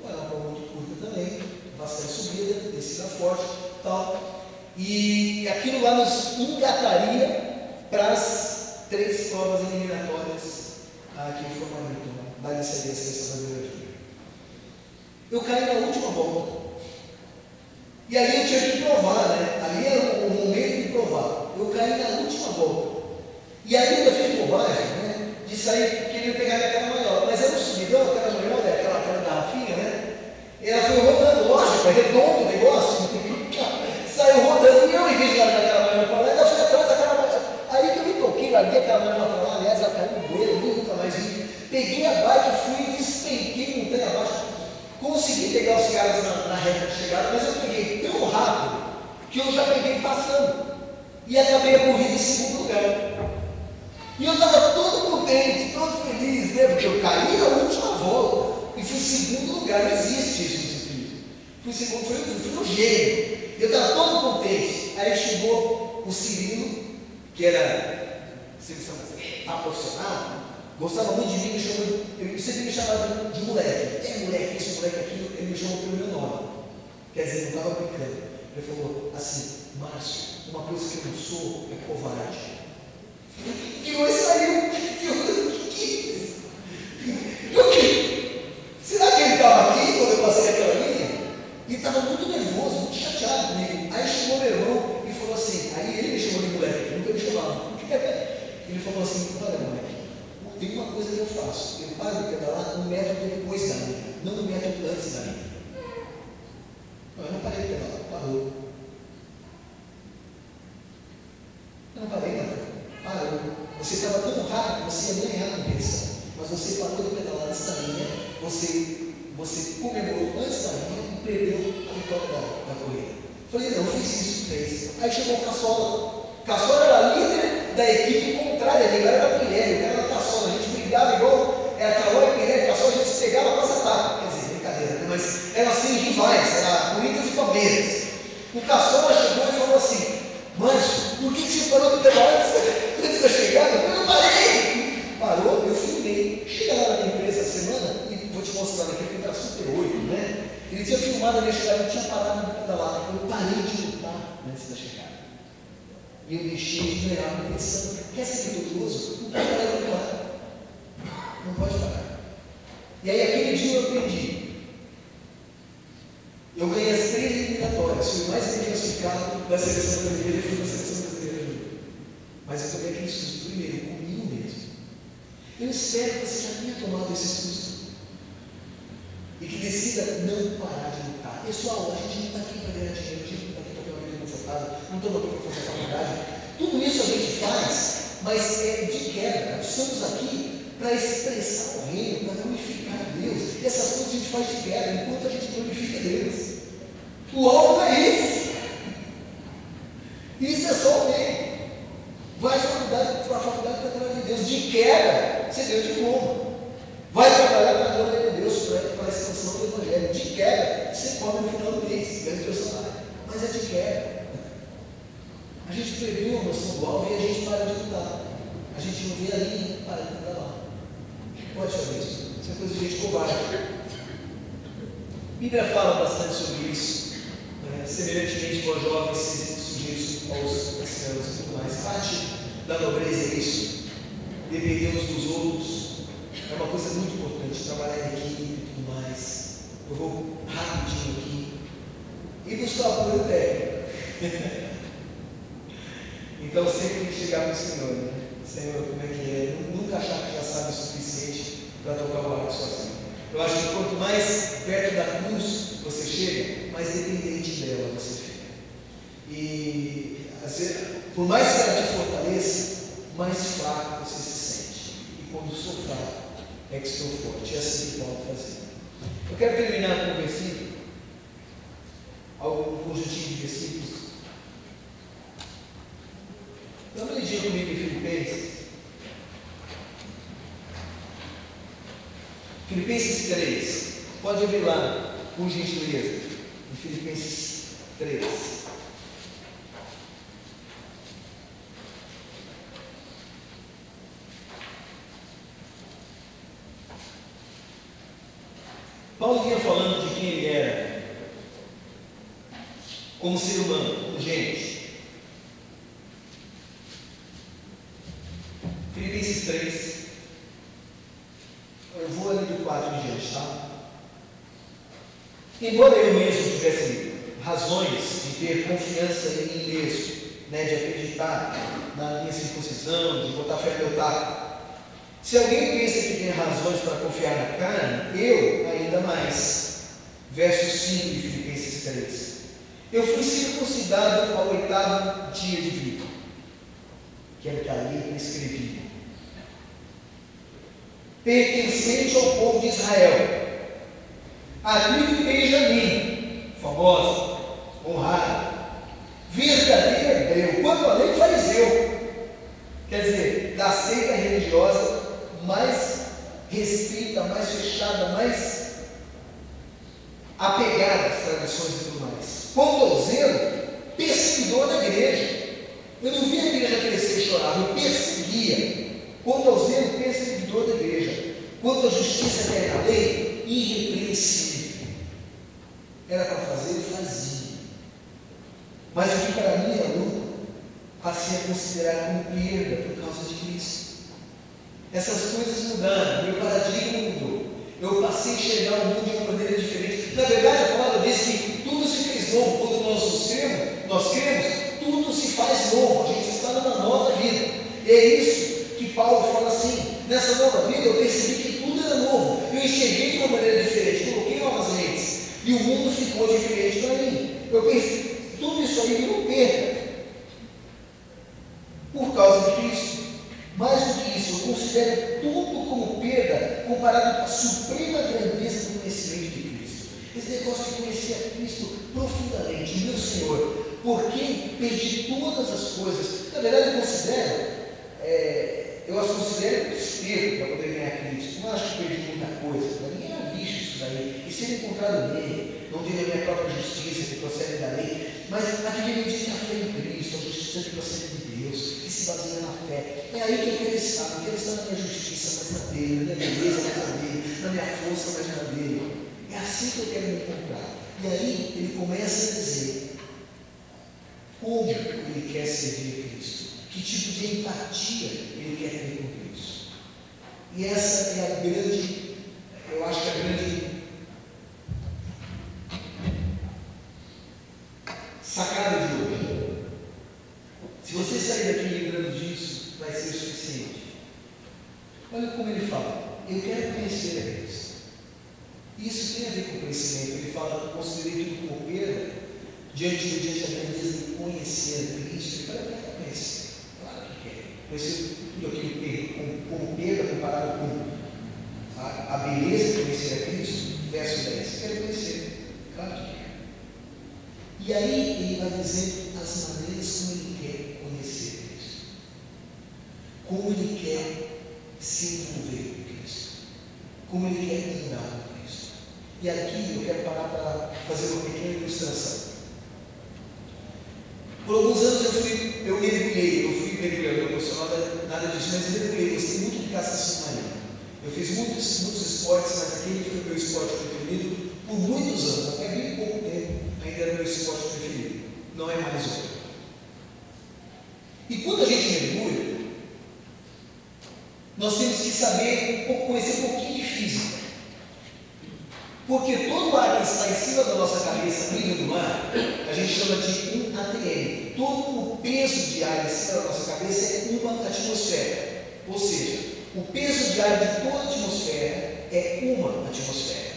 não era uma prova muito curta também, bastante subida, descida forte, tal. E aquilo lá nos engataria para as 3 provas eliminatórias aqui em Formalito, da descendência dessa bandeira aqui. Eu caí na última volta. E aí eu tinha que provar, né? Ali era o momento de provar. Eu caí na última volta. E aí eu fiz bobagem, né? De sair querendo pegar aquela maior. Mas era um subidão, aquela maior, aquela garrafinha, né? Ela foi rodando, lógico, é redondo o negócio. Saiu rodando e eu, em vez de largar aquela maior para lá, ainda fui atrás daquela maior. Aí que eu me toquei, larguei aquela maior para lá, aliás, ela caiu no bueiro, nunca mais vi. Peguei a bike, fui e despenquei montanha abaixo. Consegui pegar os caras na reta de chegada, mas eu peguei tão rápido que eu já peguei passando. E acabei a corrida em 2º lugar. E eu estava todo contente, todo feliz, né? Porque eu caí na última volta. E fui em 2º lugar, não existe isso no ciclismo. Fui no gênio. Eu estava todo contente. Aí chegou o Cirilo, que era profissional, gostava muito de mim, ele sempre me chamava de moleque. Moleque, esse moleque aqui, ele me chamou pelo meu nome. Quer dizer, não estava brincando. Ele falou assim, Márcio, uma coisa que eu não sou é covarde. E hoje saiu, será que ele estava aqui quando eu passei aquela linha? E estava muito nervoso, muito chateado comigo. Aí chegou meu irmão e falou assim, aí ele me chamou de moleque, nunca me chamava. Ele falou assim, olha moleque, tem uma coisa que eu faço, eu paro de pedalar no método depois da linha, não no método antes da linha. Não, eu não parei de pedalar, parou. Não parei, não. Parou. Você estava tão rápido que você ia ganhar a competição, mas você parou de pedalar antes da linha, você comemorou antes da linha e perdeu a vitória da corrida. Falei, não, eu fiz isso, fez. Aí chegou o Caçola. Caçola era líder da equipe contrária, ele era da Pirelli, o cara era Caçola, a gente brigava igual, era Caçola e Pirelli, Caçola, a gente se pegava para acertar. Quer dizer, brincadeira, né? Mas eram assim rivais, era Corinthians e Palmeiras. O Caçola chegou e falou assim, Márcio, por que você parou de pedalar antes da chegada? Eu não parei. Parou, eu filmei. Chega lá na minha empresa essa semana, e vou te mostrar aqui, porque era Super 8, né? Ele tinha filmado a minha chegada, eu tinha parado de pedalar. Eu parei de lutar antes da chegada. E eu deixei de ganhar a competição. Quer ser vitorioso? Não pode parar de lutar. Não pode parar. E aí, aquele dia eu aprendi. Eu ganhei as 3 eliminatórias, fui o mais bem classificado da seleção brasileira e fui da seleção brasileira. Mas eu tomei aquele susto primeiro, comigo mesmo. Eu espero que você já tenha tomado esse susto. E que decida não parar de lutar. Pessoal, a gente não está aqui para ganhar dinheiro, a gente não está aqui para ter uma vida confortável, não estamos aqui para fazer faculdade. Tudo isso a gente faz, mas é de quebra. Estamos aqui para expressar o reino, para glorificar Deus. E essas coisas a gente faz de quebra, enquanto a gente glorifica Deus. O alvo é isso. Isso é só o meio. Vai para a faculdade para a glória de Deus. De quebra, você deu diploma. Vai trabalhar para a glória de Deus, para a expansão do Evangelho. De quebra, você come no final do mês, ganha o seu salário. Mas é de quebra. A gente perdeu a noção do alvo e a gente para de lutar. A gente não vê a linha, para de lutar lá. Pode fazer isso. Isso é coisa de gente covarde. A Bíblia fala bastante sobre isso. Semelhantemente com os jovens sujeitos aos anciãos e tudo mais. Parte da nobreza é isso. Depender uns dos outros. É uma coisa muito importante, trabalhar em equipe e tudo mais. Eu vou rapidinho aqui. E buscar o apoio técnico. Então sempre tem que chegar para o Senhor, né? Senhor, como é que é? Nunca achar que já sabe o suficiente para tocar o arco sozinho. Eu acho que quanto mais perto da cruz você chega, mais dependente dela você fica. E por mais que ela te fortaleça, mais fraco você se sente. E quando sou fraco, é que estou forte. É assim que Paulo fazia. Eu quero terminar com um versículo, um conjuntinho de versículos. Dá uma olhadinha comigo em Filipenses. Filipenses 3. Pode abrir lá, por gentileza. Em Filipenses 3. Paulo vinha falando de quem ele era, como ser humano, como gente. Filipenses 3. Eu vou ali do 4 em diante, tá? Embora eu mesmo tivesse razões de ter confiança em mim mesmo, né, de acreditar na minha circuncisão, de botar fé no meu taco. Se alguém pensa que tem razões para confiar na carne, eu ainda mais. Verso 5 de Filipenses 3. Eu fui circuncidado ao 8º dia de vida, que é o que ali escrevi, pertencente ao povo de Israel, a tribo de Benjamim, famosa, honrada, verdadeiro hebreu, quanto a lei fariseu, quer dizer, da seita religiosa mais restrita, mais fechada, mais apegada às tradições e tudo mais. Quanto ao zelo, perseguidor da igreja. Eu não vi a igreja crescer e chorar, eu perseguia. Quanto ao zelo, perseguidor da igreja. Quanto à justiça que é na lei, irrepreensível. Era para fazer e fazia. Mas o que para mim era lucro, passei a considerar como perda por causa de Cristo. Essas coisas mudaram, meu paradigma mudou. Eu passei a enxergar o mundo de uma maneira diferente. Na verdade, a palavra diz que tudo se fez novo. Quando nós cremos, tudo se faz novo. A gente está numa nova vida. E é isso que Paulo fala assim: nessa nova vida eu percebi que tudo era novo. Eu enxerguei de uma maneira diferente, coloquei novas lentes. E o mundo ficou diferente para mim. Eu pensei, tudo isso aí virou perda. Por causa de Cristo. Mais do que isso, eu considero tudo como perda comparado com a suprema grandeza do conhecimento de Cristo. Esse negócio de conhecer a Cristo profundamente, meu Senhor, por quem perdi todas as coisas. Na verdade, eu as considero esterco para poder ganhar Cristo. Não acho que perdi muita coisa. Para mim era lixo isso daí. E ser encontrado nele, não tenho a minha própria justiça que procede da lei, mas aquele que diz a fé em Cristo, a justiça que procede de Deus, que se baseia na fé. É aí que eu quero estar. Não quero estar na minha justiça, mas na dele, na minha beleza, mas na dele, na minha força, mas na dele. É assim que eu quero me encontrar. E aí ele começa a dizer como ele quer servir a Cristo, que tipo de empatia ele quer ter com Cristo. E essa é a grande, eu acho que a grande sacada de hoje. Se você sair daqui lembrando disso, vai ser o suficiente. Olha como ele fala: eu quero conhecer a Cristo. Isso tem a ver com conhecimento. Ele fala: considerei tudo como perda diante da grandeza de conhecer a Cristo. Ele fala: eu quero conhecer. Claro que quer. Conhecer tudo aquilo como perda comparado com a beleza de conhecer a Cristo. Verso 10. Eu quero conhecer. Claro que quer. E aí ele vai dizer as maneiras como ele quer conhecer Cristo. Como ele quer se envolver com Cristo. Como ele quer andar com Cristo. E aqui eu quero parar para fazer uma pequena ilustração. Por alguns anos eu fui mergulhador profissional, nada disso, mas eu mergulhei, gostei muito de caça submarina. Eu fiz muitos esportes, mas aquele foi o meu esporte preferido por muitos anos, até bem pouco tempo, ainda era o meu esporte preferido. Não é mais outro. E quando a gente mergulha, nós temos que saber, conhecer um pouquinho de física. Porque todo o ar que está em cima da nossa cabeça, no nível do mar, a gente chama de um ATM. Todo o peso de ar em cima da nossa cabeça é uma atmosfera. Ou seja, o peso de ar de toda a atmosfera é uma atmosfera.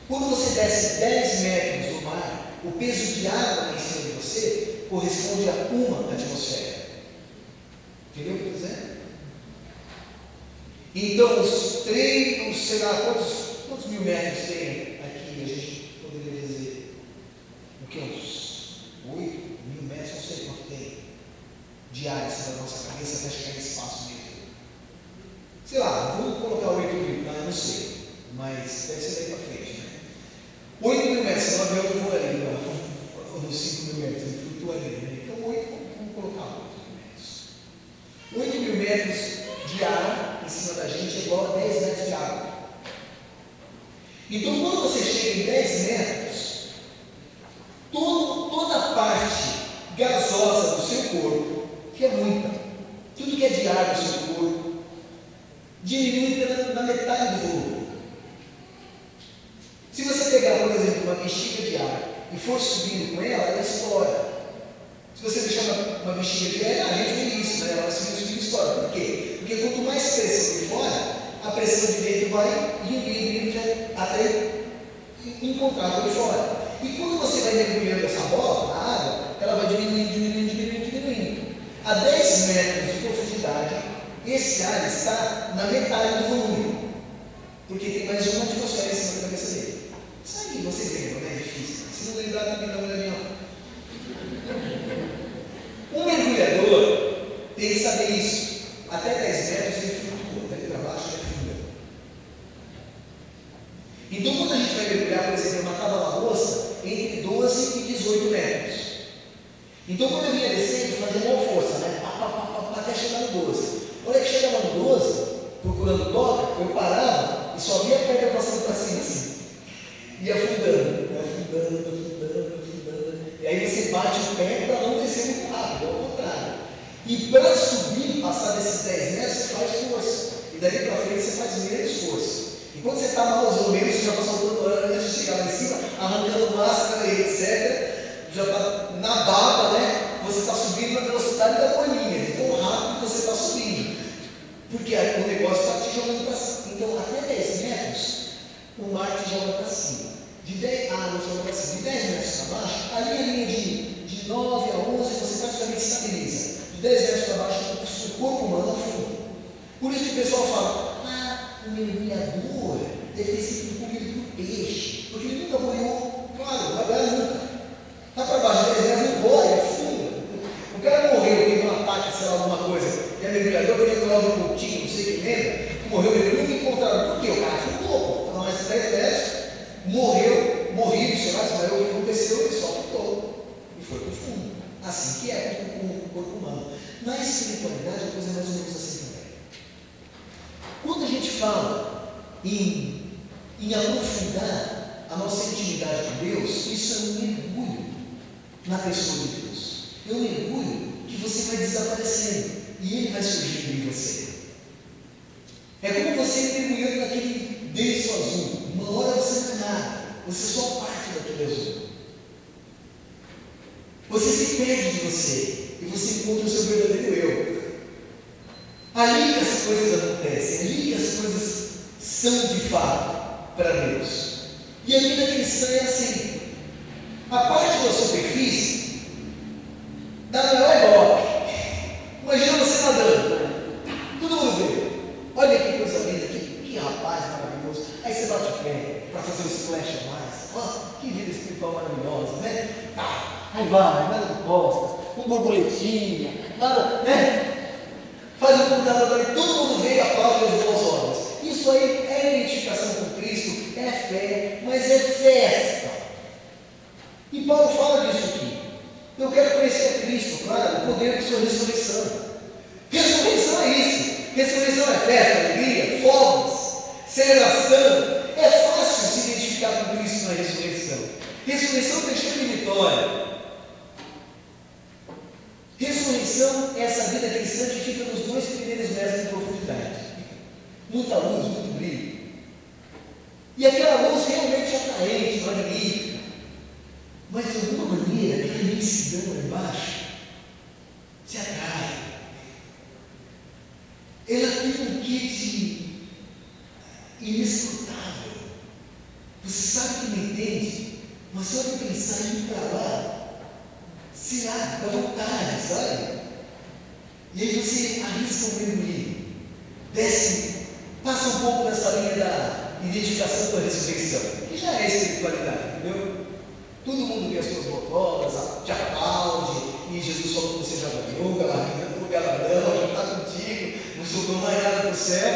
Quando você desce 10 metros do mar, o peso de água em cima de você corresponde a uma atmosfera. Entendeu o que eu estou dizendo? Então, os 3, sei lá, quantos mil metros tem aqui? A gente poderia dizer, o que? Uns 8 mil metros, não sei quanto tem de ar em cima da nossa cabeça até chegar nesse espaço mesmo. Sei lá, vamos colocar 8 mil, não sei, mas deve ser daí para frente, né? 8 mil metros, senão o avião não voa ali, ou nos 5 mil metros, ele flutua ali, né? Então, vamos colocar 8 mil metros de ar em cima da gente é igual a 10 metros de água. Então, quando você chega em 10 metros, toda a parte gasosa do seu corpo, que é muita, tudo que é de ar do seu corpo, diminui na metade do volume. Se você pegar, por exemplo, uma bexiga de ar e for subindo com ela estoura. Se você deixar uma bexiga de ar, a gente vê isso, né? Ela subindo e estoura. Por quê? Porque quanto mais pressão de fora, a pressão de dentro vai indo até encontrar por fora. E quando você vai mergulhando essa bola na água, ela vai diminuindo. A 10 metros de profundidade, esse ar está na metade do volume, porque tem mais de uma atmosfera em cima da cabeça dele. Isso aí, vocês lembram, né? É difícil. Se não lembrar, também dá uma olhadinha. Um mergulhador tem que saber isso. Até 10 metros ele flutua, daqui para baixo ele afunda. Então, quando a gente vai mergulhar, por exemplo, uma tábua-lagosta, entre 12 e 18 metros. Então, quando eu vinha descendo, fazia uma força, né? Até chegar no 12. Quando eu chegava no 12, procurando toca, eu parava e só via a pedra passando para cima assim. E afundando. E aí você bate o pé para não descer muito rápido, ao contrário. E para subir, passar desses 10 metros, você faz força. E dali para frente você faz menos força. E quando você está mais ou menos, você já passou todo ano antes de chegar lá em cima, arrancando máscara e etc. Já está na baba, né? Você está subindo na velocidade da bolinha, de tão rápido que você está subindo. Porque o negócio está te jogando para cima. Então, até 10 metros, o mar te joga para cima. De 10, água joga para cima. De 10 metros para baixo, ali a linha de 9 a 11, você praticamente estabiliza. De 10 metros para baixo, o corpo humano afunda. Por isso que o pessoal fala, o mergulhador deve ter sido comido por peixe, porque ele nunca morreu, claro, vai ganhar nunca. Está para baixo de 10 metros, morre, afunda. O cara morreu, teve um ataque, sei lá, alguma coisa, e a mergulhadora veio do lado do pontinho, não sei quem lembra, que morreu, ele nunca encontraram. Por quê? O cara afundou, estava mais de 10 metros, morrido, sei lá, desmaiou, o que aconteceu, ele só afundou e foi para o fundo. Assim que é com o corpo humano. Na espiritualidade, a coisa é mais ou menos assim também. Quando a gente fala em aprofundar a nossa intimidade com Deus, isso é um mergulho na pessoa de Deus. É um mergulho que você vai desaparecendo e Ele vai surgindo em você. É como você mergulhando naquele denso azul. Uma hora você não é nada, você só parte daquele azul. Você se perde de você e você encontra o seu verdadeiro eu. Ali que as coisas acontecem, ali que as coisas são de fato para Deus. E a vida cristã é assim. A parte da superfície dá maior golpe. Imagina você nadando, todo mundo vê. Olha que coisa linda, que rapaz maravilhoso. Aí você bate o pé para fazer o splash a mais. Que vida espiritual maravilhosa, né? Aí vai, nada de costas, um borboletinha, nada, né? Faz um computador ali, todo mundo vê e aplaude as boas obras. Isso aí é identificação com Cristo, é fé, mas é festa. E Paulo fala disso aqui. Eu quero conhecer a Cristo, claro, o poder de sua ressurreição. Ressurreição é isso. Ressurreição é festa, alegria, fogos, celebração. É fácil se identificar com Cristo na ressurreição. Ressurreição tem cheio de vitória. Ressurreição é essa vida cristã que fica nos 2 primeiros metros de profundidade. Muita luz, muito brilho. E aquela luz realmente é atraente, magnífica. Mas de alguma maneira, aquela imensidão lá embaixo se atrai. Ela tem um quê de inescrutável. Você sabe que não entende, mas só de pensar em ir para lá, será da vontade, sabe? E aí você arrisca um mergulho, desce, passa um pouco dessa linha da identificação com a ressurreição, que já é espiritualidade, entendeu? Todo mundo vê as suas botolas, te aplaude, e Jesus falou que você já ganhou, galardão, já está contigo, não sobrou mais nada para o céu,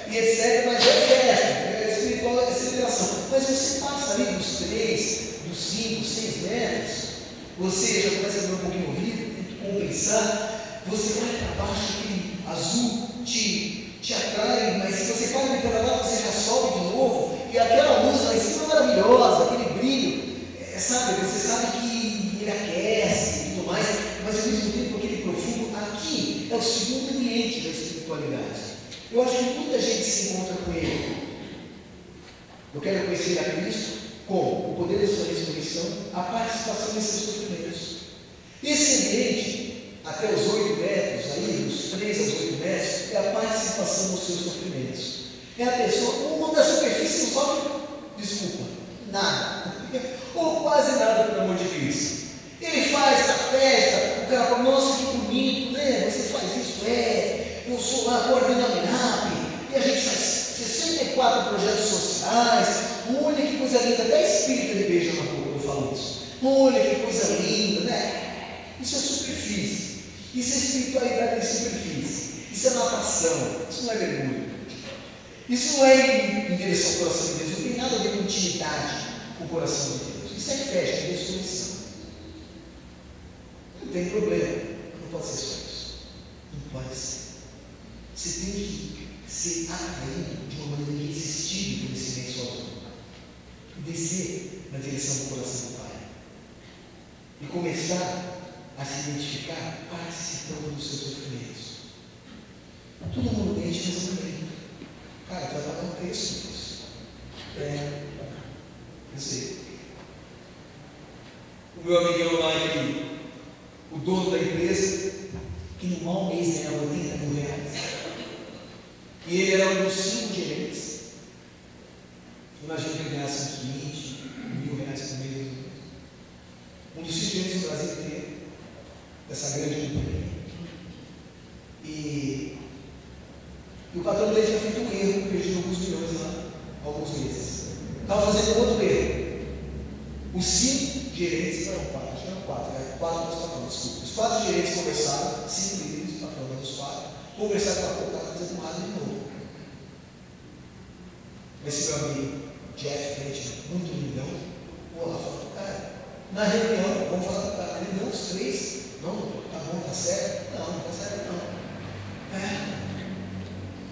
e etc. Mas é festa, é espiritual, é celebração. Mas você passa ali dos 3, dos 5, 6 metros, você já começa a ver um pouquinho o vidro, tem que compensar, você vai para baixo, aquele azul te atrai, mas se você para de para lá, você já sobe de novo, e aquela luz lá em cima é maravilhosa, aquele brilho, sabe, você sabe que ele aquece e tudo mais, mas ao mesmo tempo aquele profundo, aqui é o segundo ambiente da espiritualidade. Eu acho que muita gente se encontra com ele. Eu quero conhecer a Cristo com o poder da sua ressurreição, a participação em seus sofrimentos. Esse ambiente, até os 8 metros, aí, dos 3 aos 8 metros, é a participação nos seus sofrimentos. É a pessoa, o da superfície não sofre, desculpa, nada, ou quase nada, pelo amor de Cristo. Ele faz a festa, o cara fala, nossa, que bonito, né? Você faz isso, eu sou lá coordenador da MINAP, e a gente faz 64 projetos sociais. Olha que coisa linda, até espírita de beija na boca, eu falo isso. Olha que coisa linda, né? Isso é superfície. Isso é espiritualidade de superfície. Isso é natação. Isso não é mergulho. Isso não é em direção ao coração de Deus. Não tem nada a ver com intimidade com o coração de Deus. Isso é festa, é ressurreição. Não tem problema. Não pode ser só isso. Não pode ser. Você tem que ser atraído de uma maneira irresistível por esse bem sozinho. E descer na direção do coração do Pai. E começar a se identificar participando dos seus sofrimentos. Todo mundo mente, mas eu também. Cara, tu vai dar um texto disso. Eu sei. O meu amiguinho lá, o dono da empresa, que no mau mês ganhava 80 mil reais. E ele era um dos 5 gerentes. Imagina que ele ganhasse uns 20 mil reais por mês. Um dos 5 gerentes do Brasil inteiro, dessa grande companhia. E o patrão dele tinha feito um erro, perdido alguns milhões lá, alguns meses. Estava fazendo outro erro. Os 5 gerentes, não eram 4, acho que eram 4, né? 4 dos patrões, desculpa. Os 4 gerentes conversaram, 5 líderes, o patrão dos 4, conversaram com a conta, estava fazendo errado de novo. Esse meu amigo, Jeff, muito lindão, vou lá falar com o cara. Na reunião, vamos falar com o cara. Ele, não, os 3, não, tá bom, tá certo? Não, não tá certo, não.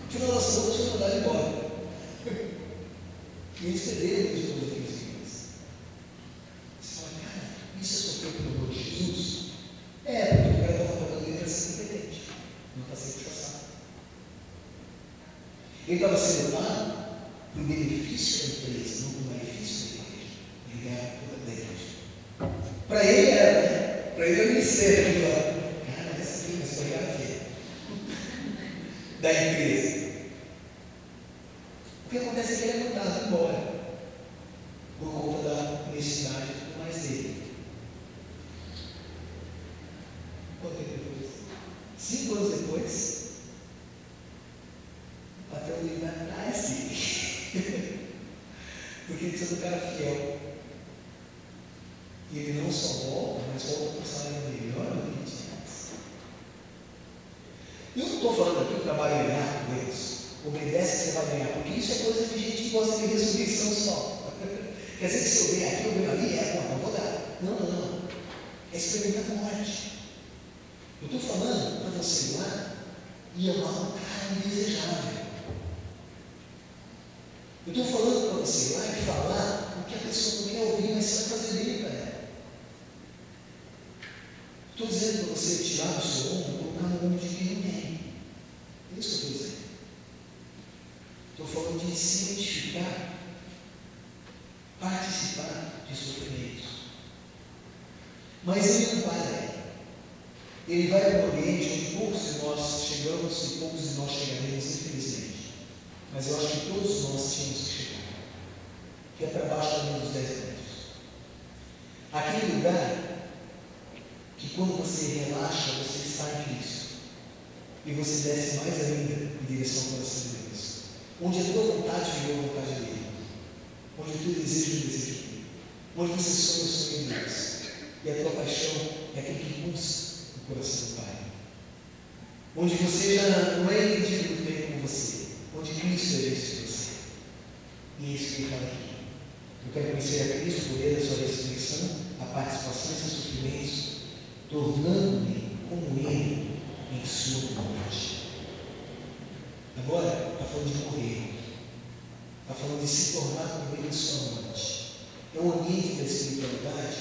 No final das contas, eu vou mandar ele embora. E eles perderam os dois dias. Você fala, cara, isso é sofrer pelo amor de Jesus? É, porque o cara estava falando ele para ser competente, não para ser puxaçado. Ele estava sendo pago por benefício da empresa, não por benefício da igreja. Ele ganhava da igreja. Para ele era, né? Para ele era o ministério. Ele falava, cara, essa aqui, mas foi a fé da empresa. O que acontece é que ele é mandado embora por conta da necessidade e tudo mais dele. Quanto tempo depois? 5 anos depois, o patrão dele vai atrás dele. Porque ele precisa do cara fiel. E ele não só volta, mas volta com o salário melhor do que ele tinha antes. Eu não estou falando aqui que o trabalho é ganhar com Deus. Obedece que você vai ganhar, porque isso é coisa de gente que gosta de ressurreição só. Quer dizer que se eu ganhar aqui, eu ganho ali, não vou dar. Não. É experimentar a morte. Eu estou falando para você ir lá e amar um cara indesejável. Eu estou falando para você ir lá e falar o que a pessoa não quer ouvir, mas você vai fazer bem para ela. Estou dizendo para você tirar do seu ombro e colocar no ombro de quem não tem. É isso que eu estou dizendo. Estou falando de se identificar, participar de sofrimentos. Mas ele não para aí. Ele vai para um ambiente onde poucos de nós chegamos e poucos de nós chegaremos, infelizmente. Mas eu acho que todos nós tínhamos que chegar. Que é para baixo da linha dos 10 metros. Aquele lugar que quando você relaxa, você está em Cristo. E você desce mais ainda em direção ao coração de Deus. Onde a tua vontade virou a vontade dele. Onde o teu desejo é o desejo dele. Onde você sonha o sonho de Deus. E a tua paixão é aquilo que pulsa o coração do Pai. Onde você já não é entendido muito bem como você. Onde Cristo é visto em você. E é isso que ele fala aqui. Eu quero conhecer a Cristo, o poder da sua ressurreição, a participação em seus sofrimentos, tornando-me como Ele em sua morte. Agora, está falando de morrer. Está falando de se tornar como Ele em sua morte. É um ambiente da espiritualidade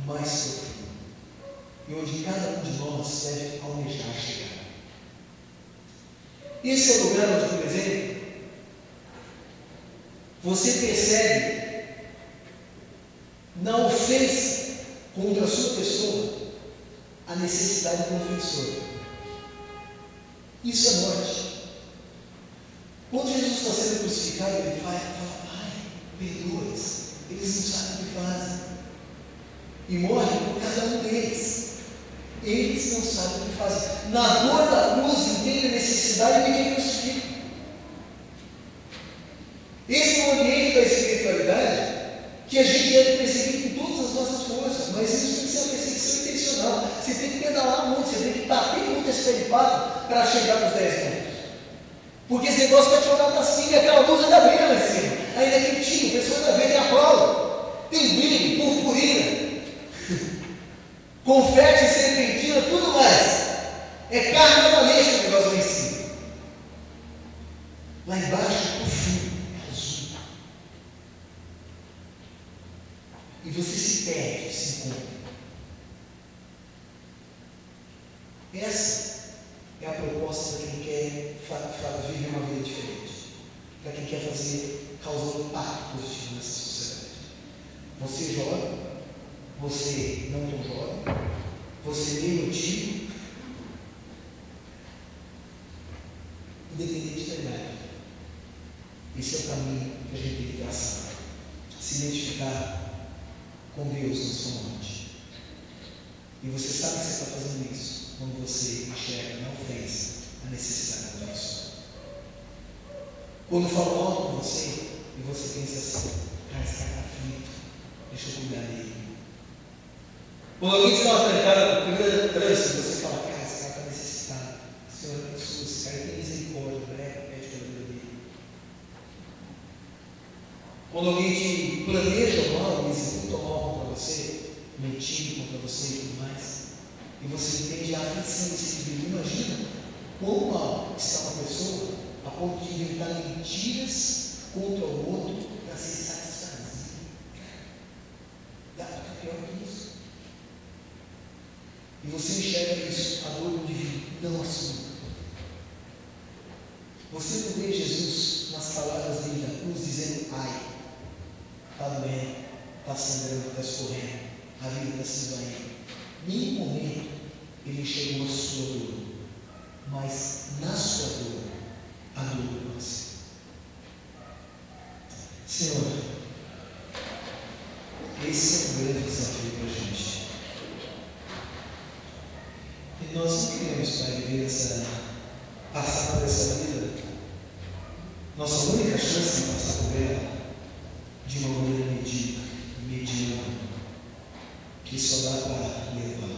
mais profundo. E onde cada um de nós deve almejar chegar. Esse é o lugar onde, por exemplo, você percebe na ofensa contra a sua pessoa a necessidade do ofensor. Isso é morte. Quando Jesus está sendo crucificado, ele fala, Pai, perdoa-os, eles não sabem o que fazem. E morre por cada um deles. Eles não sabem o que fazem. Na dor da cruz, entende a necessidade de quem crucifica. Esse é o ambiente da espiritualidade que a gente deve perseguir com todas as nossas forças, mas isso tem que ser uma perseguição intencional. Você tem que pedalar muito, você tem que bater muito esse pé de pato para chegar nos 10 metros. Porque esse negócio vai te jogar para cima, e aquela luz ainda brilha lá em cima. Ainda é quentinho, a pessoa ainda vem e aplaude. Tem brilho, purpurina, confete, serpentina, tudo mais. É carne valente o negócio lá em cima. Lá embaixo é profundo, é azul. E você se perde, se encontra. Essa é a proposta para quem quer viver uma vida diferente. Para quem quer causar um impacto positivo nessa sociedade. Você jovem, você não tão jovem, você meio antigo, independente da idade. E você sabe que você está fazendo isso quando você enxerga na ofensa a necessidade disso. Quando falam algo com você e você pensa assim, cara, esse cara está aflito, deixa eu cuidar dele. Quando alguém te dá uma trancada no primeiro trânsito, você fala, cara, esse cara está necessitado. Senhor, abençoa esse cara, tem misericórdia, pede pela vida dele. Quando alguém te planeja mal, executa mal contra você, mentindo contra você e tudo mais, e você entende a aflição desse indivíduo, imagina quão mal está uma pessoa a ponto de inventar mentiras contra o outro para ser satisfazido. Dá para ficar pior que isso. E você enxerga isso, a dor do indivíduo, não assume. Você não vê Jesus nas palavras dele da cruz dizendo, ai, está doendo, está sangrando, está escorrendo, a vida está se esvaindo. Nenhum momento ele enxergou a sua dor, mas na sua dor, a dor do você. Senhor, esse é um grande desafio para a gente. E nós não queremos, Pai, passar por essa vida. Nossa única chance de passar por ela de uma maneira mediana, que só dá para levar.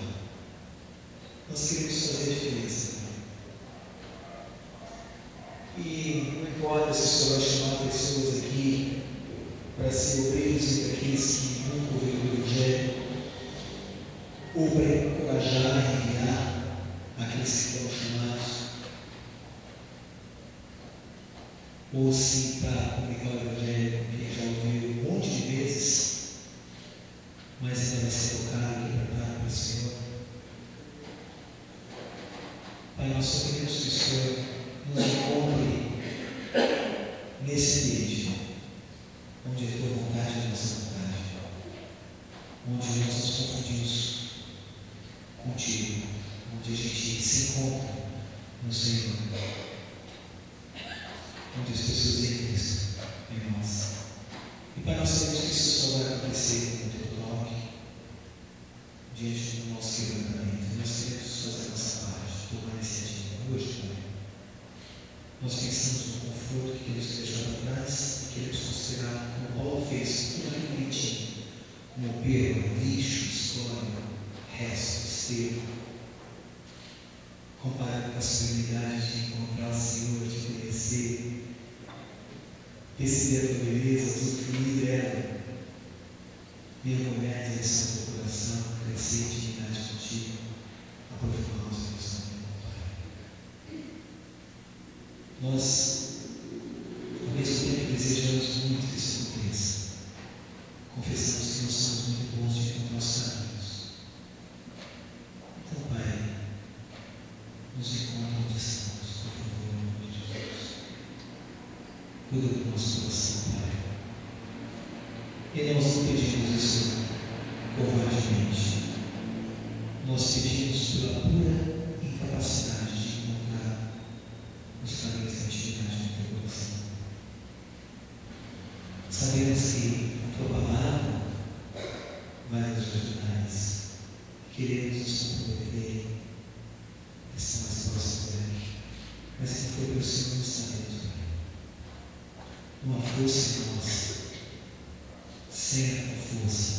Nós queremos fazer a diferença. E não importa se o Senhor vai chamar pessoas aqui para ser obreiros entre aqueles que nunca ouviram o Evangelho, ou para encorajar e enviar aqueles que foram chamados, ou sim para comunicar o Evangelho que já ouviu um monte de vezes, mas ainda vai ser tocado e preparado pelo Senhor. Pai, nós só queremos que o Senhor nos encontre nesse ambiente, onde a tua vontade é a nossa vontade, onde nós nos confundimos contigo, onde a gente se encontra no Senhor, onde as pessoas veem Cristo em nós. E Pai, nós sabemos que isso só vai acontecer com o teu toque diante do nosso quebrantamento. Nós queremos fazer a nossa parte, tomar a iniciativa hoje, Pai. Nós pensamos no conforto que queremos deixar atrás e queremos considerar, como Paulo fez, tudo aquilo que tinha, como perda, lixo, história, resto, esterco, comparado com a possibilidade de encontrar o Senhor, de conhecer, perceber a tua beleza, usufruir dela, mergulhar em direção ao teu coração, crescer em intimidade contigo, aprofundar o nosso relacionamento, Pai. Nós, ao mesmo tempo, desejamos muito que isso aconteça. Confessamos que nós somos muito bons de encontrar os caminhos. Então, Pai, nos encontra onde estamos, por favor, em nome de Jesus. Cuida do nosso coração, Pai. E nós não pedimos isso covardemente. Nós pedimos pela pura incapacidade de encontrar os caminhos da intimidade do teu coração. Sabemos que a tua palavra vai nos ajudar nisso. Queremos nos comprometer a estar mais próximo dele. Mas se não for pelo Senhor, não estaremos, Pai. Uma força em nós, sem a tua força,